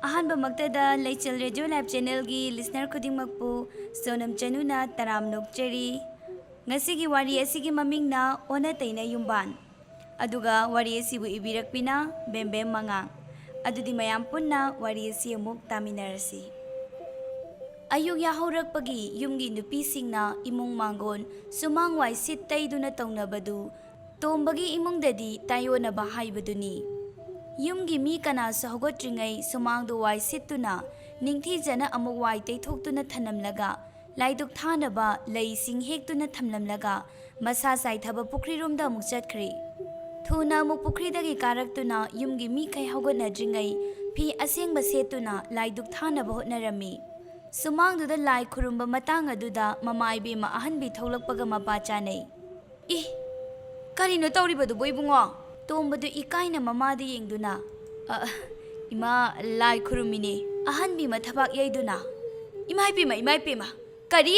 ꯑꯍꯥꯟꯕꯃꯛꯇꯗ ꯂꯩꯆꯜ radio live ꯆꯦꯅꯦꯜꯒꯤ listener ꯈꯨꯗꯤꯡꯃꯛꯄꯨ ꯁꯣꯅꯝ ꯆꯅꯨꯅ ꯇꯔꯥꯝ ꯅꯣꯛꯆꯔꯤ꯫ ꯉꯁꯤꯒꯤ ꯋꯥꯔꯤ ꯑꯁꯤꯒꯤ ꯃꯃꯤꯡꯅ ꯑꯣꯟꯅ ꯇꯩꯅ ꯌꯨꯝꯕꯥꯟ, ꯑꯗꯨꯒ ꯋꯥꯔꯤ ꯑꯁꯤꯕꯨ ꯏꯕꯤꯔꯛꯄꯤꯅ ꯕꯦꯝꯕꯦꯝ ꯃꯉꯥꯡ꯫ ꯑꯗꯨꯗꯤ ꯃꯌꯥꯝ ꯄꯨꯟꯅ ꯋꯥꯔꯤ ꯑꯁꯤ ꯑꯃꯨꯛ ꯇꯥꯃꯤꯟꯅꯔꯁꯤ꯫ ꯑꯌꯨꯛ ꯌꯥꯍꯧꯔꯛꯄꯒꯤ ꯌꯨꯝꯒꯤ ꯅꯨꯄꯤꯁꯤꯡꯅ ꯏꯃꯨꯡ ꯃꯥꯡꯒꯣꯟ ꯁꯨꯃꯥꯡꯋꯥꯏ ꯁꯤꯠ ꯇꯩꯗꯨꯅ ꯇꯧꯅꯕꯗꯨ ꯇꯣꯝꯕꯒꯤ ꯏꯃꯨꯡꯗꯗꯤ ꯇꯥꯏꯑꯣꯟꯅꯕ ꯍꯥꯏꯕꯗꯨꯅꯤ꯫ ꯌꯨꯝꯒꯤ ꯃꯤ ꯀꯅꯥꯁꯨ ꯍꯧꯒꯠꯇ꯭ꯔꯤꯉꯩ ꯁꯨꯃꯥꯡꯗꯨ ꯋꯥꯏ ꯁꯤꯠꯇꯨꯅ ꯅꯤꯡꯊꯤꯖꯅ ꯑꯃꯨꯛ ꯋꯥꯏ ꯇꯩꯊꯣꯛꯇꯨꯅ ꯊꯅꯝꯂꯒ ꯂꯥꯏꯗꯨꯛ ꯊꯥꯅꯕ ꯂꯩꯁꯤꯡ ꯍꯦꯛꯇꯨꯅ ꯊꯝꯂꯝꯂꯒ ꯃꯁꯥ ꯆꯥꯏꯊꯕ ꯄꯨꯈ꯭ꯔꯤꯔꯣꯝꯗ ꯑꯃꯨꯛ ꯆꯠꯈ꯭ꯔꯤ꯫ ꯊꯨꯅ ꯑꯃꯨꯛ ꯄꯨꯈ꯭ꯔꯤꯗꯒꯤ ꯀꯥꯔꯛꯇꯨꯅ ꯌꯨꯝꯒꯤ ꯃꯤꯈꯩ ꯍꯧꯒꯠꯅꯗ꯭ꯔꯤꯉꯩ ꯐꯤ ꯑꯁꯦꯡꯕ ꯁꯦꯠꯇꯨꯅ ꯂꯥꯏꯗꯨꯛ ꯊꯥꯅꯕ ꯍꯣꯠꯅꯔꯝꯃꯤ꯫ ꯁꯨꯃꯥꯡꯗꯨꯗ ꯂꯥꯏ ꯈꯨꯔꯨꯝꯕ ꯃꯇꯥꯡ ꯑꯗꯨꯗ ꯃꯃꯥ ꯏꯕꯦꯝꯃ ꯑꯍꯟꯕꯤ ꯊꯣꯛꯂꯛꯄꯒ ꯃꯄꯥ ꯆꯥꯅꯩ꯫ "ꯏ, ꯀꯔꯤꯅꯣ ꯇꯧꯔꯤꯕꯗꯨꯕꯨ ꯏꯕꯨꯡꯉꯣ?" ꯇꯣꯝꯕꯗꯨ ꯏꯀꯥꯏꯅ ꯃꯃꯥꯗ ꯌꯦꯡꯗꯨꯅ "ꯏꯃꯥ, ꯂꯥꯏ ꯈꯨꯔꯨꯝꯃꯤꯅꯦ" ꯑꯍꯟꯕꯤ ꯃꯊꯕꯥꯛ ꯌꯩꯗꯨꯅ꯫ "ꯏꯃꯥꯏꯄꯦꯝꯃ, ꯏꯃꯥꯏꯄꯦꯝꯃ, ꯀꯔꯤ?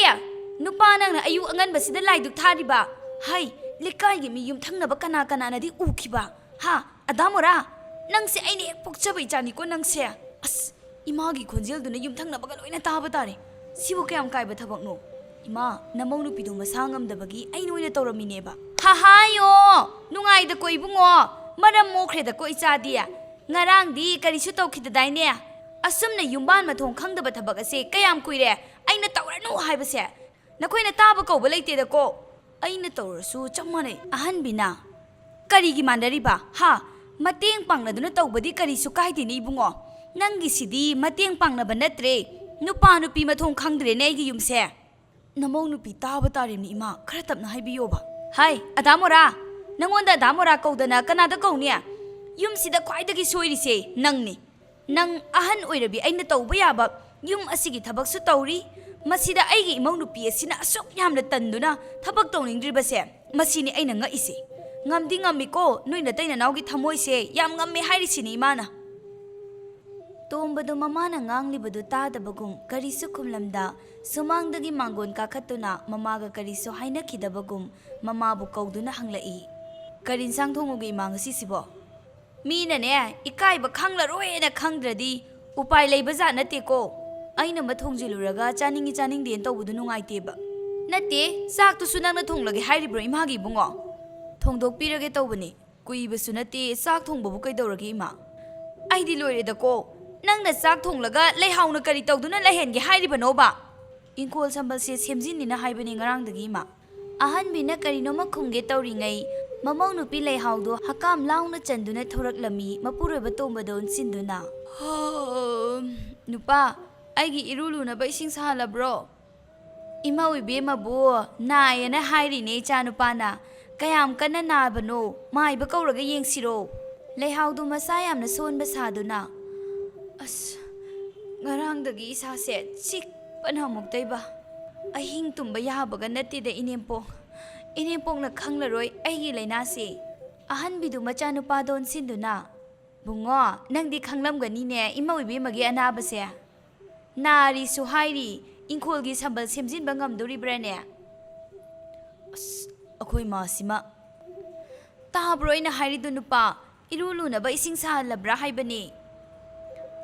ꯅꯨꯄꯥ ꯅꯪꯅ ꯑꯌꯨꯛ ꯑꯉꯟꯕꯁꯤꯗ ꯂꯥꯏꯗꯨꯛ ꯊꯥꯔꯤꯕ? ꯍꯩ, ꯂꯩꯀꯥꯏꯒꯤ ꯃꯤ ꯌꯨꯝꯊꯪꯅꯕ ꯀꯅꯥꯅꯗꯤ ꯎꯈꯤꯕ? ꯍꯥ, ꯑꯗꯥꯃꯣꯔꯥ, ꯅꯪꯁꯦ ꯑꯩꯅ ꯍꯦꯛ ꯄꯣꯛꯆꯕ ꯏꯆꯥꯅꯤꯀꯣ ꯅꯪꯁꯦ꯫ ꯑꯁ, ꯏꯃꯥꯒꯤ ꯈꯣꯟꯖꯦꯜꯗꯨꯅ ꯌꯨꯝꯊꯪꯅꯕꯒ ꯂꯣꯏꯅ ꯇꯥꯕ ꯇꯥꯔꯦ꯫ ꯁꯤꯕꯨ ꯀꯌꯥꯝ ꯀꯥꯏꯕ ꯊꯕꯛꯅꯣ? ꯏꯃꯥ, ꯅꯃꯧ ꯅꯨꯄꯤꯗꯣ ꯃꯁꯥ ꯉꯝꯗꯕꯒꯤ ꯑꯩꯅ ꯑꯣꯏꯅ ꯇꯧꯔꯝꯃꯤꯅꯦꯕ." "ꯍꯥꯍꯥꯌꯣ, ꯅꯨꯡꯉꯥꯏꯗꯀꯣ ꯏꯕꯨꯡꯉꯣ, ꯃꯔꯝ ꯃꯣꯛꯈ꯭ꯔꯦꯗꯀꯣ ꯏꯆꯥꯗꯤ꯫ ꯉꯔꯥꯡꯗꯤ ꯀꯔꯤꯁꯨ ꯇꯧꯈꯤꯗꯗꯥꯏꯅꯦ? ꯑꯁꯨꯝꯅ ꯌꯨꯝꯕꯥꯟ ꯃꯊꯣꯡ ꯈꯪꯗꯕ ꯊꯕꯛ ꯑꯁꯦ ꯀꯌꯥꯝ ꯀꯨꯏꯔꯦ ꯑꯩꯅ ꯇꯧꯔꯅꯨ ꯍꯥꯏꯕꯁꯦ? ꯅꯈꯣꯏꯅ ꯇꯥꯕ ꯀꯧꯕ ꯂꯩꯇꯦꯗꯀꯣ." "ꯑꯩꯅ ꯇꯧꯔꯁꯨ ꯆꯞ ꯃꯥꯟꯅꯩ." ꯑꯍꯟꯕꯤꯅ꯫ "ꯀꯔꯤꯒꯤ ꯃꯥꯟꯅꯔꯤꯕ? ꯍꯥ, ꯃꯇꯦꯡ ꯄꯥꯡꯅꯗꯨꯅ ꯇꯧꯕꯗꯤ ꯀꯔꯤꯁꯨ ꯀꯥꯏꯗꯦꯅꯦ ꯏꯕꯨꯡꯉꯣ꯫ ꯅꯪꯒꯤꯁꯤꯗꯤ ꯃꯇꯦꯡ ꯄꯥꯡꯅꯕ ꯅꯠꯇ꯭ꯔꯦ, ꯅꯨꯄꯥ ꯅꯨꯄꯤ ꯃꯊꯣꯡ ꯈꯪꯗ꯭ꯔꯦꯅꯦ ꯑꯩꯒꯤ ꯌꯨꯝꯁꯦ." "ꯅꯃꯧ ꯅꯨꯄꯤ ꯇꯥꯕ ꯇꯥꯔꯤꯕꯅꯤ ꯏꯃꯥ, ꯈꯔ ꯇꯞꯅ ꯍꯥꯏꯕꯤꯌꯣꯕ." "ꯍꯥꯏ ꯑꯗꯥꯃꯣꯔꯥ, ꯅꯪꯉꯣꯟꯗ ꯑꯗꯥꯃꯣꯔꯥ ꯀꯧꯗꯅ ꯀꯅꯥꯗ ꯀꯧꯅꯤ? ꯌꯨꯝꯁꯤꯗ ꯈ꯭ꯋꯥꯏꯗꯒꯤ ꯁꯣꯏꯔꯤꯁꯦ ꯅꯪꯅꯤ꯫ ꯅꯪ ꯑꯍꯟ ꯑꯣꯏꯔꯕꯤ ꯑꯩꯅ ꯇꯧꯕ ꯌꯥꯕ ꯌꯨꯝ ꯑꯁꯤꯒꯤ ꯊꯕꯛꯁꯨ ꯇꯧꯔꯤ, ꯃꯁꯤꯗ ꯑꯩꯒꯤ ꯏꯃꯧ ꯅꯨꯄꯤ ꯑꯁꯤꯅ ꯑꯁꯨꯛ ꯌꯥꯝꯅ ꯇꯟꯗꯨꯅ ꯊꯕꯛ ꯇꯧꯅꯤꯡꯗ꯭ꯔꯤꯕꯁꯦ, ꯃꯁꯤꯅꯤ ꯑꯩꯅ ꯉꯛꯏꯁꯦ꯫ ꯉꯝꯗꯤ ꯉꯝꯃꯤꯀꯣ, ꯅꯣꯏ ꯅꯇꯩ ꯅꯅꯥꯎꯒꯤ ꯊꯃꯣꯏꯁꯦ ꯌꯥꯝ ꯉꯝꯃꯦ ꯍꯥꯏꯔꯤꯁꯤꯅꯤ ꯏꯃꯥꯅ." ꯇꯣꯝꯕꯗꯨ ꯃꯃꯥꯅ ꯉꯥꯡꯂꯤꯕꯗꯨ ꯇꯥꯗꯕꯒꯨꯝ ꯀꯔꯤꯁꯨ ꯈꯨꯝꯂꯝꯗ ꯁꯨꯃꯥꯡꯗꯒꯤ ꯃꯥꯡꯒꯣꯟ ꯀꯥꯈꯠꯇꯨꯅ ꯃꯃꯥꯒ ꯀꯔꯤꯁꯨ ꯍꯥꯏꯅꯈꯤꯗꯕꯒꯨꯝ ꯃꯃꯥꯕꯨ ꯀꯧꯗꯨꯅ ꯍꯪꯂꯛꯏ꯫ "ꯀꯔꯤ ꯏꯟꯁꯥꯡ ꯊꯣꯡꯉꯨꯒꯦ ꯏꯃꯥ ꯉꯁꯤꯁꯤꯕꯣ?" "ꯃꯤꯅꯅꯦ ꯏꯀꯥꯏꯕ ꯈꯪꯂꯔꯣꯏꯅ ꯈꯪꯗ꯭ꯔꯗꯤ ꯎꯄꯥꯏ ꯂꯩꯕ ꯖꯥꯠ ꯅꯠꯇꯦꯀோ꯫ ꯑꯩꯅ ꯊꯣꯡꯖꯤꯜꯂꯨꯔꯒ ꯆꯥꯅꯤꯡꯉꯤ ꯆꯥꯅꯤꯡꯗꯦꯅ ꯇꯧꯕꯗꯨ ꯅꯨꯡꯉꯥꯏꯇꯦꯕ." "ꯅꯠꯇꯦ, ꯆꯥꯛꯇꯨꯁꯨ ꯅꯪꯅ ꯊꯣꯡꯂꯒꯦ ꯍꯥꯏꯔꯤꯕ꯭ꯔꯣ ꯏꯃꯥꯒꯤ ꯏꯕꯨꯡꯉꯣ?" "ꯊꯣꯡꯗꯣꯛꯄꯤꯔꯒꯦ ꯇꯧꯕꯅꯦ, ꯀꯨꯏꯕꯁꯨ ꯅꯠꯇꯦ, ꯆꯥꯛ ꯊꯣꯡꯕꯕꯨ ꯀꯩꯗꯧꯔꯒꯦ ꯏꯃꯥ?" "ꯑꯩꯗꯤ ꯂꯣꯏꯔꯦꯗꯀꯣ, ꯅꯪꯅ ꯆꯥꯛ ꯊꯣꯡꯂꯒ ꯂꯩꯍꯥꯎꯅ ꯀꯔꯤ ꯇꯧꯗꯨꯅ ꯂꯩꯍꯟꯒꯦ ꯍꯥꯏꯔꯤꯕꯅꯣꯕ?" "ꯏꯪꯈꯣꯜ ꯁꯝꯕꯜꯁꯦ ꯁꯦꯝꯖꯤꯟꯅꯤꯅ ꯍꯥꯏꯕꯅꯤ ꯉꯔꯥꯡꯗꯒꯤ ꯏꯃꯥ." ꯑꯍꯟꯕꯤꯅ ꯀꯔꯤꯅꯣꯃ ꯈꯨꯝꯒꯦ ꯇꯧꯔꯤꯉꯩ ꯃꯃꯧ ꯅꯨꯄꯤ ꯂꯩꯍꯥꯎꯗꯣ ꯍꯀꯥꯝ ꯂꯥꯎꯅ ꯆꯟꯗꯨꯅ ꯊꯣꯔꯛꯂꯝꯃꯤ ꯃꯄꯨꯔꯣꯏꯕ ꯇꯣꯝꯕꯗ ꯑꯣꯟꯁꯤꯟꯗꯨꯅ꯫ "ꯅꯨꯄꯥ, ꯑꯩꯒꯤ ꯏꯔꯨ ꯂꯨꯅꯕ ꯏꯁꯤꯡ ꯁꯥꯍꯜꯂꯕ꯭ꯔꯣ?" "ꯏꯃꯧ ꯏꯕꯦꯝꯃꯕꯨ ꯅꯥꯏꯌꯦꯅ ꯍꯥꯏꯔꯤꯅꯦ ꯏꯆꯥ ꯅꯨꯄꯥꯅ꯫ ꯀꯌꯥꯝ ꯀꯟꯅ ꯅꯥꯕꯅꯣ, ꯃꯥꯏꯕ ꯀꯧꯔꯒ ꯌꯦꯡꯁꯤꯔꯣ?" ꯂꯩꯍꯥꯎꯗꯨ ꯃꯁꯥ ꯌꯥꯝꯅ ꯁꯣꯟꯕ ꯁꯥꯗꯨꯅ꯫ "ꯑꯁ, ꯉꯔꯥꯡꯗꯒꯤ ꯏꯁꯥꯁꯦ ꯆꯤꯛꯄꯅ ꯑꯃꯨꯛꯇꯩꯕ. ꯑꯍꯤꯡ ꯇꯨꯝꯕ ꯌꯥꯕꯒ ꯅꯠꯇꯦꯗ ꯏꯅꯦꯝꯄꯣꯛ. ꯏꯅꯦꯝꯄꯣꯛꯅ ꯈꯪꯂꯔꯣꯏ ꯑꯩꯒꯤ ꯂꯩꯅꯥꯁꯦ." ꯑꯍꯟꯕꯤꯗꯨ ꯃꯆꯥꯅꯨꯄꯥꯗ ꯑꯣꯟꯁꯤꯟꯗꯨꯅ꯫ "ꯕꯨꯡꯉꯣ, ꯅꯪꯗꯤ ꯈꯪꯂꯝꯒꯅꯤꯅꯦ ꯏꯃꯧ ꯏꯕꯦꯝꯃꯒꯤ ꯑꯅꯥꯕꯁꯦ꯫ ꯅꯥꯔꯤꯁꯨ ꯍꯥꯏꯔꯤ, ꯏꯪꯈꯣꯜꯒꯤ ꯁꯝꯕꯜ ꯁꯦꯝꯖꯤꯟꯕ ꯉꯝꯗꯣꯔꯤꯕ꯭ꯔꯥꯅꯦ?" "ꯑꯁ, ꯑꯩꯈꯣꯏ ꯃꯥꯁꯤꯃ." "ꯇꯥꯕ꯭ꯔꯣ ꯑꯩꯅ ꯍꯥꯏꯔꯤꯗꯨ ꯅꯨꯄꯥ? ꯏꯔꯨ ꯂꯨꯅꯕ ꯏꯁꯤꯡ ꯁꯥꯍꯜꯂꯕ꯭ꯔꯥ ꯍꯥꯏꯕꯅꯤ."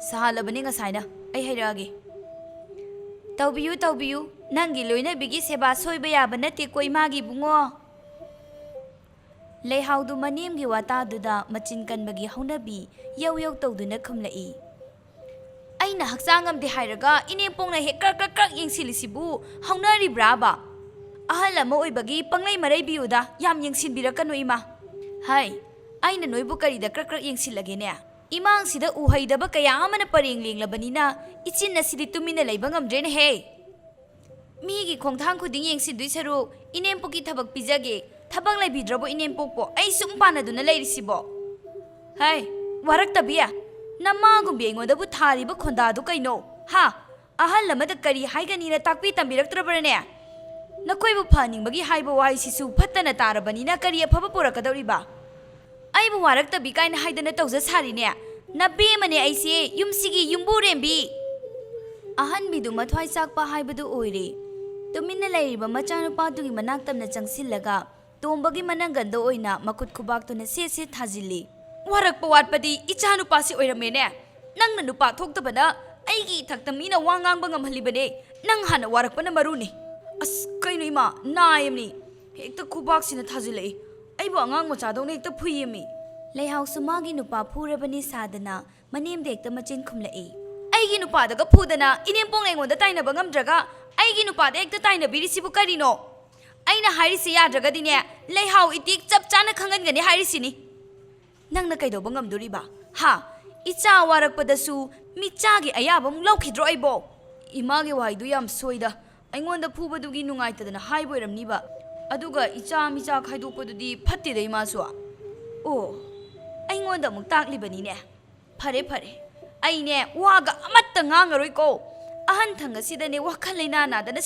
"ꯁꯥꯍꯜꯂꯕꯅꯤ ꯉꯁꯥꯏꯅ, ꯑꯩ ꯍꯩꯔꯛꯑꯒꯦ." "ꯇꯧꯕꯤꯌꯨ ꯇꯧꯕꯤꯌꯨ, ꯅꯪꯒꯤ ꯂꯣꯏꯅꯕꯤꯒꯤ ꯁꯦꯕꯥ ꯁꯣꯏꯕ ꯌꯥꯕ ꯅꯠꯇꯦꯀꯣ ꯏꯃꯥꯒꯤ ꯏꯕꯨꯡꯉꯣ." ꯂꯩꯍꯥꯎꯗꯨ ꯃꯅꯦꯝꯒꯤ ꯋꯥꯇꯥꯗꯨꯗ ꯃꯆꯤꯟ ꯀꯟꯕꯒꯤ ꯍꯧꯅꯕꯤ ꯌꯧ ꯌꯧ ꯇꯧꯗꯨꯅ ꯈꯨꯝꯂꯛꯏ꯫ "ꯑꯩꯅ ꯍꯛꯆꯥꯡ ꯉꯝꯗꯦ ꯍꯥꯏꯔꯒ ꯏꯅꯦꯝꯄꯣꯛꯅ ꯍꯦꯛ ꯀ꯭ꯔꯛ ꯀ꯭ꯔꯛ ꯀ꯭ꯔꯛ ꯌꯦꯡꯁꯤꯜꯂꯤꯁꯤꯕꯨ ꯍꯧꯅꯔꯤꯕ꯭ꯔꯥꯕ? ꯑꯍꯜ ꯑꯃ ꯑꯣꯏꯕꯒꯤ ꯄꯪꯂꯩ ꯃꯔꯩꯕꯤꯌꯨꯗ, ꯌꯥꯝ ꯌꯦꯡꯁꯤꯟꯕꯤꯔꯛꯀꯅꯨ ꯏꯃꯥ." "ꯍꯥꯏ, ꯑꯩꯅ ꯅꯣꯏꯕꯨ ꯀꯔꯤꯗ ꯀ꯭ꯔꯛ ꯀ꯭ꯔꯛ ꯌꯦꯡꯁꯤꯜꯂꯒꯦꯅꯦ? ꯏꯃꯥꯡꯁꯤꯗ ꯎꯍꯩꯗꯕ ꯀꯌా ꯑꯃꯅ ꯄꯔꯦꯡ ꯂꯦꯡꯂꯕꯅꯤꯅ ꯏꯆꯤꯟ ꯑꯁꯤꯗꯤ ꯇꯨꯃꯤꯟꯅ ꯂꯩꯕ ꯉꯝꯗ꯭ꯔꯦꯅꯦꯍꯦ꯫ ꯃꯤꯒꯤ ꯈꯣꯡꯊꯥꯡ ꯈꯨꯗꯤꯡ ꯌꯦꯡꯁꯤꯟꯗꯣꯏ ꯁꯔꯨꯛ ꯏꯅꯦꯝꯄꯣꯛꯀꯤ ꯊꯕꯛ ꯄꯤꯖꯒꯦ. ꯊꯕꯛ ꯂꯩꯕꯤꯗ꯭ꯔꯕꯣ ꯏꯅꯦꯝꯄꯣꯛꯄꯣ ꯑꯩ ꯁꯨꯝ ꯄꯥꯟꯅꯗꯨꯅ ꯂꯩꯔꯤꯁꯤꯕꯣ?" "ꯍꯥꯏ, ꯋꯥꯔꯛꯇꯕꯤ, ꯅꯃꯥꯒꯨꯝꯕꯤ ꯑꯩꯉꯣꯟꯗꯕꯨ ꯊꯥꯔꯤꯕ ꯈꯣꯟꯗꯥꯗꯨ ꯀꯩꯅꯣ? ꯍꯥ, ꯑꯍꯜ ꯑꯃꯗ ꯀꯔꯤ ꯍꯥꯏꯒꯅꯤꯅ ꯇꯥꯛꯄꯤ ꯇꯝꯕꯤꯔꯛꯇ꯭ꯔꯕ꯭ꯔꯅꯦ? ꯅꯈꯣꯏꯕꯨ ꯐꯍꯟꯅꯤꯡꯕꯒꯤ ꯍꯥꯏꯕ ꯋꯥꯍꯩꯁꯤꯁꯨ ꯐꯠꯇꯅ ꯇꯥꯔꯕꯅꯤꯅ ꯀꯔꯤ ꯑꯐꯕ ꯄꯨꯔꯛꯀꯗꯧꯔꯤꯕ? ꯑꯩꯕꯨ ꯋꯥꯔꯛꯇꯕꯤ ꯀꯥꯏꯅ ꯍꯥꯏꯗꯅ ꯇꯧꯖ ꯁꯥꯔꯤꯅꯦ? ꯅꯕꯦꯝꯃꯅꯦ ꯑꯩꯁꯦ, ꯌꯨꯝꯁꯤꯒꯤ ꯌꯨꯝꯕꯨꯔꯦꯝꯕꯤ." ꯑꯍꯟꯕꯤꯗꯨ ꯃꯊ꯭ꯋꯥꯏ ꯆꯥꯛꯄ ꯍꯥꯏꯕꯗꯨ ꯑꯣꯏꯔꯦ꯫ ꯇꯨꯃꯤꯟꯅ ꯂꯩꯔꯤꯕ ꯃꯆꯥꯅꯨꯄꯥꯗꯨꯒꯤ ꯃꯅꯥꯛ ꯇꯝꯅ ꯆꯪꯁꯤꯜꯂꯒ ꯇꯣꯝꯕꯒꯤ ꯃꯅꯪꯒꯟꯗ ꯑꯣꯏꯅ ꯃꯈꯨꯠ ꯈꯨꯕꯥꯛꯇꯨꯅ ꯁꯦꯠ ꯁꯦꯠ ꯊꯥꯖꯤꯜꯂꯤ꯫ "ꯋꯥꯔꯛꯄ ꯋꯥꯠꯄꯗꯤ ꯏꯆꯥꯅꯨꯄꯥꯁꯤ ꯑꯣꯏꯔꯝꯃꯦꯅꯦ꯫ ꯅꯪꯅ ꯅꯨꯄꯥ ꯊꯣꯛꯇꯕꯅ ꯑꯩꯒꯤ ꯏꯊꯛꯇ ꯃꯤꯅ ꯋꯥ ꯉꯥꯡꯕ ꯉꯝꯍꯜꯂꯤꯕꯅꯦ ꯅꯪ ꯍꯥꯟꯅ ꯋꯥꯔꯛꯄꯅ ꯃꯔꯨꯅꯤ ꯑꯁ ꯀꯩꯅꯣ ꯏꯃꯥ ꯅꯥꯌꯦꯝꯅꯤ ꯍꯦꯛꯇ ꯈꯨꯕꯥꯛꯁꯤꯅ ꯊꯥꯖꯤꯜꯂꯛꯏ ꯑꯩꯕꯨ ꯑꯉꯥꯡ ꯃꯆꯥꯗꯧꯅ ꯍꯦꯛꯇ ꯐꯨꯏꯌꯦꯃꯤ ꯂꯩꯍꯥꯎꯁꯨ ꯃꯥꯒꯤ ꯅꯨꯄꯥ ꯐꯨꯔꯕꯅꯤ ꯁꯥꯗꯅ ꯃꯅꯦꯝꯗ ꯍꯦꯛꯇ ꯃꯆꯤꯟ ꯈꯨꯝꯂꯛꯏ ꯑꯩꯒꯤ ꯅꯨꯄꯥꯗꯒ ꯐꯨꯗꯅ ꯏꯅꯦꯝꯄꯣꯛꯅ ꯑꯩꯉꯣꯟꯗ ꯇꯥꯏꯅꯕ ꯉꯝꯗ꯭ꯔꯒ ꯑꯩꯒꯤ ꯅꯨꯄꯥꯗ ꯍꯦꯛꯇ ꯇꯥꯏꯅꯕꯤꯔꯤꯁꯤꯕꯨ ꯀꯔꯤꯅꯣ ꯑꯩꯅ ꯍꯥꯏꯔꯤꯁꯤ ꯌꯥꯗ꯭ꯔꯒꯗꯤꯅꯦ ꯂꯩꯍꯥꯎ ꯏꯇꯤꯛ ꯆꯞ ꯆꯥꯅ ꯈꯪꯍꯟꯒꯅꯤ ꯍꯥꯏꯔꯤꯁꯤꯅꯤ ꯅꯪꯅ ꯀꯩꯗꯧꯕ ꯉꯝꯗꯣꯔꯤꯕ ꯍꯥ ꯏꯆꯥ ꯋꯥꯔꯛꯄꯗꯁꯨ ꯃꯤꯆꯥꯒꯤ ꯑꯌꯥꯕ ꯑꯃꯨꯛ ꯂꯧꯈꯤꯗ꯭ꯔꯣ ꯑꯩꯕꯣ ꯏꯃꯥꯒꯤ ꯋꯥꯍꯩꯗꯨ ꯌꯥꯝ ꯁꯣꯏꯗ ꯑꯩꯉꯣꯟꯗ ꯐꯨꯕꯗꯨꯒꯤ ꯅꯨꯡꯉꯥꯏꯇꯗꯅ ꯍꯥꯏꯕ ꯑꯣꯏꯔꯝꯅꯤꯕ ꯑꯗꯨꯒ ꯏꯆꯥ ꯃꯤꯆꯥ ꯈꯥꯏꯗꯣꯛꯄꯗꯨꯗꯤ ꯐꯠꯇꯦꯗ ꯏꯃꯥꯁꯨ ꯑꯣ ꯑꯩꯉꯣꯟꯗ ꯑꯃꯨꯛ ꯇꯥꯛꯂꯤꯕꯅꯤꯅꯦ ꯐꯔꯦ ꯐꯔꯦ ꯑꯩꯅꯦ ꯋꯥꯒ ꯑꯃꯠꯇ ꯉꯥꯡꯉꯔꯣꯏꯀꯣ ꯑꯍꯟ ꯊꯪ ꯑꯁꯤꯗꯅꯦ ꯋꯥꯈꯜ ꯂꯩꯅꯥ ꯅꯥꯗꯅ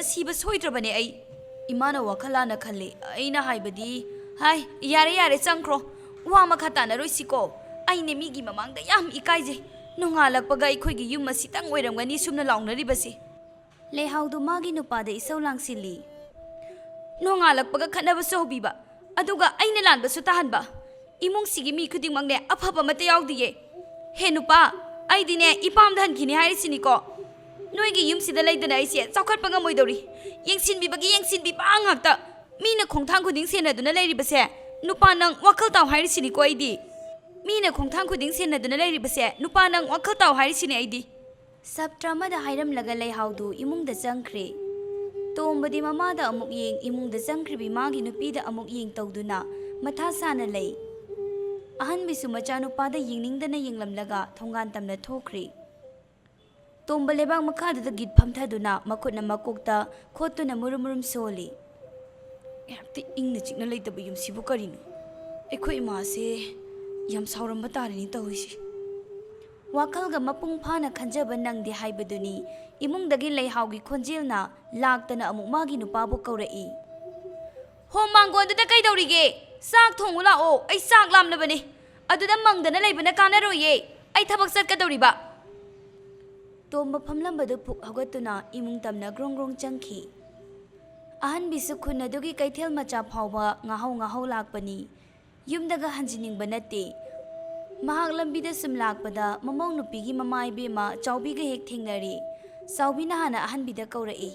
ꯁꯤꯕ ꯁꯣꯏꯗ꯭ꯔꯕꯅꯦ ꯑꯩ ꯏꯃꯥꯅ ꯋꯥꯈꯜ ꯂꯥꯟꯅ ꯈꯜꯂꯤ ꯑꯩꯅ ꯍꯥꯏꯕꯗꯤ ꯍꯥꯏ ꯌꯥꯔꯦ ꯆꯪꯈ꯭ꯔꯣ ꯋꯥ ꯃꯈꯥ ꯇꯥꯅꯔꯣꯏꯁꯤꯀꯣ ꯑꯩꯅꯦ ꯃꯤꯒꯤ ꯃꯃꯥꯡꯗ ꯌꯥꯝ ꯏꯀꯥꯏꯖꯩ ꯅꯣꯡꯉꯥꯜꯂꯛꯄꯒ ꯑꯩꯈꯣꯏꯒꯤ ꯌꯨꯝ ꯑꯁꯤꯇꯪ ꯑꯣꯏꯔꯝꯒꯅꯤ ꯁꯨꯝꯅ ꯂꯥꯎꯅꯔꯤꯕꯁꯤ ꯂꯩꯍꯥꯎꯗꯨ ꯃꯥꯒꯤ ꯅꯨꯄꯥꯗ ꯏꯁꯧ ꯂꯥꯡꯁꯤꯜꯂꯤ ꯅꯣꯡꯉꯥꯜꯂꯛꯄꯒ ꯈꯠꯅꯕꯁꯨ ꯍꯧꯕꯤꯕ ꯑꯗꯨꯒ ꯑꯩꯅ ꯂꯥꯟꯕꯁꯨ ꯇꯥꯍꯟꯕ ꯏꯃꯨꯡꯁꯤꯒꯤ ꯃꯤ ꯈꯨꯗꯤꯡꯃꯛꯅꯦ ꯑꯐꯕ ꯑꯃꯠꯇ ꯌꯥꯎꯗꯤꯌꯦ ꯍꯦ ꯅꯨꯄꯥ ꯑꯩꯗꯤꯅꯦ ꯏꯄꯥꯝꯗ ꯍꯟꯈꯤꯅꯤ ꯍꯥꯏꯔꯤꯁꯤꯅꯤꯀꯣ ꯅꯣꯏꯒꯤ ꯌꯨꯝꯁꯤꯗ ꯂꯩꯗꯅ ꯑꯩꯁꯦ ꯆꯥꯎꯈꯠꯄ ꯉꯝꯃꯣꯏꯗꯧꯔꯤ ꯌꯦꯡꯁꯤꯟꯕꯤꯕ ꯉꯥꯛꯇ ꯃꯤꯅ ꯈꯣꯡꯊꯥꯡ ꯈꯨꯗꯤꯡ ꯁꯦꯟꯅꯗꯨꯅ ꯂꯩꯔꯤꯕꯁꯦ ꯅꯨꯄꯥ ꯅꯪ ꯋꯥꯈꯜ ꯇꯥꯎ ꯍꯥꯏꯔꯤꯁꯤꯅꯤꯀꯣ ꯑꯩꯗꯤ ꯃꯤꯅ ꯈꯣꯡꯊꯥꯡ ꯈꯨꯗꯤꯡ ꯁꯦꯟꯅꯗꯨꯅ ꯂꯩꯔꯤꯕꯁꯦ ꯅꯨꯄꯥ ꯅꯪ ꯋꯥꯈꯜ ꯇꯥꯎ ꯍꯥꯏꯔꯤꯁꯤꯅꯤ ꯑꯩꯗꯤ ꯁꯞꯇ꯭ꯔ ꯑꯃꯗ ꯍꯥꯏꯔꯝꯂꯒ ꯂꯩꯍꯥꯎꯗꯨ ꯏꯃꯨꯡꯗ ꯆꯪꯈ꯭ꯔꯦ ꯇꯣꯝꯕꯗꯤ ꯃꯃꯥꯗ ꯑꯃꯨꯛ ꯌꯦꯡ ꯏꯃꯨꯡꯗ ꯆꯪꯈ꯭ꯔꯤꯕꯤ ꯃꯥꯒꯤ ꯅꯨꯄꯤꯗ ꯑꯃꯨꯛ ꯌꯦꯡ ꯇꯧꯗꯨꯅ ꯃꯊꯥ ꯁꯥꯅ ꯂꯩ ꯑꯍꯟꯕꯤꯁꯨ ꯃꯆꯥꯅꯨꯄꯥꯗ ꯌꯦꯡꯅꯤꯡꯗꯅ ꯌꯦꯡꯂꯝꯂꯒ ꯊꯣꯡꯒꯥꯟ ꯇꯝꯅ ꯊꯣꯛꯈ꯭ꯔꯦ ꯇꯣꯝꯕ ꯂꯩꯕꯥꯛ ꯃꯈꯥꯗꯨꯗ ꯒꯤꯠ ꯐꯝꯊꯗꯨꯅ ꯃꯈꯨꯠꯅ ꯃꯀꯣꯛꯇ ꯈꯣꯠꯇꯨꯅ ꯃꯨꯔꯨꯝ ꯁꯣꯜꯂꯤ ꯌꯥꯝꯇ ꯏꯪꯅ ꯆꯤꯛꯅ ꯂꯩꯇꯕ ꯌꯨꯝꯁꯤꯕꯨ ꯀꯔꯤꯅꯣ ꯑꯩꯈꯣꯏ ꯏꯃꯥꯁꯦ ꯌꯥꯝ ꯁꯥꯎꯔꯝꯕ ꯇꯥꯔꯦꯅꯤ ꯇꯧꯔꯤꯁꯤ ꯋꯥꯈꯜꯒ ꯃꯄꯨꯡ ꯐꯥꯅ ꯈꯟꯖꯕ ꯅꯪꯗꯦ ꯍꯥꯏꯕꯗꯨꯅꯤ ꯏꯃꯨꯡꯗꯒꯤ ꯂꯩꯍꯥꯎꯒꯤ ꯈꯣꯟꯖꯦꯜꯅ ꯂꯥꯛꯇꯅ ꯑꯃꯨꯛ ꯃꯥꯒꯤ ꯅꯨꯄꯥꯕꯨ ꯀꯧꯔꯛꯏ ꯍꯣ ꯃꯥꯡꯒꯣꯟꯗꯨꯗ ꯀꯩꯗꯧꯔꯤꯒꯦ ꯆꯥꯛ ꯊꯣꯡꯉꯨ ꯂꯥꯛꯑꯣ ꯑꯩ ꯆꯥꯛ ꯂꯥꯝꯂꯕꯅꯤ ꯑꯗꯨꯗ ꯃꯪꯗꯅ ꯂꯩꯕꯅ ꯀꯥꯟꯅꯔꯣꯏꯌꯦ ꯑꯩ ꯊꯕꯛ ꯆꯠꯀꯗꯧꯔꯤꯕ ꯇꯣꯝꯕ ꯐꯝꯂꯝꯕꯗꯨ ꯐꯨꯛ ꯍꯧꯒꯠꯇꯨꯅ ꯏꯃꯨꯡ ꯇꯝꯅ ꯒ꯭ꯔꯣꯡ ꯆꯪꯈꯤ ꯑꯍꯟꯕꯤꯁꯨ ꯈꯨꯟ ꯑꯗꯨꯒꯤ ꯀꯩꯊꯦꯜ ꯃꯆꯥ ꯐꯥꯎꯕ ꯉꯥꯍꯧ ꯂꯥꯛꯄꯅꯤ ꯌꯨꯝꯗꯒ ꯍꯟꯖꯤꯟꯅꯤꯡꯕ ꯅꯠꯇꯦ ꯃꯍꯥꯛ ꯂꯝꯕꯤꯗ ꯁꯨꯝ ꯂꯥꯛꯄꯗ ꯃꯃꯧ ꯅꯨꯄꯤꯒꯤ ꯃꯃꯥ ꯏꯕꯦꯝꯃ ꯆꯥꯎꯕꯤꯒ ꯍꯦꯛ ꯊꯦꯡꯅꯔꯤ ꯆꯥꯎꯕꯤꯅ ꯍꯥꯟꯅ ꯑꯍꯟꯕꯤꯗ ꯀꯧꯔꯛꯏ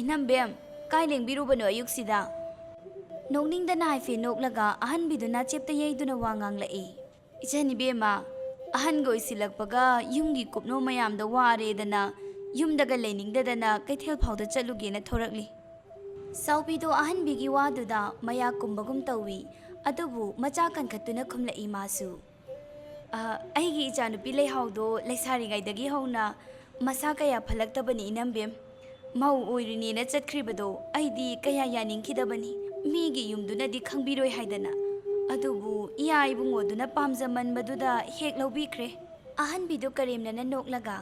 ꯏꯅꯝꯕꯦꯝ ꯀꯥꯏ ꯂꯦꯡꯕꯤꯔꯨꯕꯅꯣ ꯑꯌꯨꯛꯁꯤꯗ ꯅꯣꯛꯅꯤꯡꯗꯅ ꯍꯥꯏꯐꯦꯠ ꯅꯣꯛꯂꯒ ꯑꯍꯟꯕꯤꯗꯨ ꯅꯥꯆꯦꯞꯇ ꯌꯩꯗꯨꯅ ꯋꯥ ꯉꯥꯡꯂꯛꯏ ꯏꯆꯟ ꯏꯕꯦꯝꯃ ꯑꯍꯟꯒ ꯑꯣꯏꯁꯤꯜꯂꯛꯄꯒ ꯌꯨꯝꯒꯤ ꯀꯨꯞꯅꯣ ꯃꯌꯥꯝꯗ ꯋꯥꯔꯦꯗꯅ ꯌꯨꯝꯗꯒ ꯂꯩꯅꯤꯡꯗꯗꯅ ꯀꯩꯊꯦꯜ ꯐꯥꯎꯗ ꯆꯠꯂꯨꯒꯦꯅ ꯊꯣꯔꯛꯂꯤ ꯆꯥꯎꯕꯤꯗꯣ ꯑꯍꯟꯕꯤꯒꯤ ꯋꯥꯗꯨꯗ ꯃꯌꯥ ꯀꯨꯝꯕꯒꯨꯝ ꯇꯧꯏ ꯑꯗꯨꯕꯨ ꯃꯆꯥ ꯀꯟꯈꯠꯇꯨꯅ ꯈꯨꯝꯂꯛꯏ ꯃꯥꯁꯨ ꯑꯩꯒꯤ ꯏꯆꯥꯅꯨꯄꯤ ꯂꯩꯍꯥꯎꯗꯣ ꯂꯩꯁꯥꯔꯤꯉꯩꯗꯒꯤ ꯍꯧꯅ ꯃꯁꯥ ꯀꯌꯥ ꯐꯠꯂꯛꯇꯕꯅꯤ ꯏꯅꯝꯕꯦꯝ ꯃꯧ ꯑꯣꯏꯔꯤꯅꯦꯅ ꯆꯠꯈ꯭ꯔꯤꯕꯗꯣ ꯑꯩꯗꯤ ꯀꯌꯥ ꯌꯥꯅꯤꯡꯈꯤꯗꯕꯅꯤ ꯃꯤꯒꯤ ꯌꯨꯝꯗꯨꯅꯗꯤ ꯈꯪꯕꯤꯔꯣꯏ ꯍꯥꯏꯗꯅ ꯑꯗꯨꯕꯨ ꯏꯌꯥ ꯏꯕꯨꯡꯉꯣꯗꯨꯅ ꯄꯥꯝꯖꯃꯟꯕꯗꯨꯗ ꯍꯦꯛ ꯂꯧꯕꯤꯈ꯭ꯔꯦ ꯑꯍꯟꯕꯤꯗꯨ ꯀꯔꯦꯝꯅꯅ ꯅꯣꯛꯂꯒ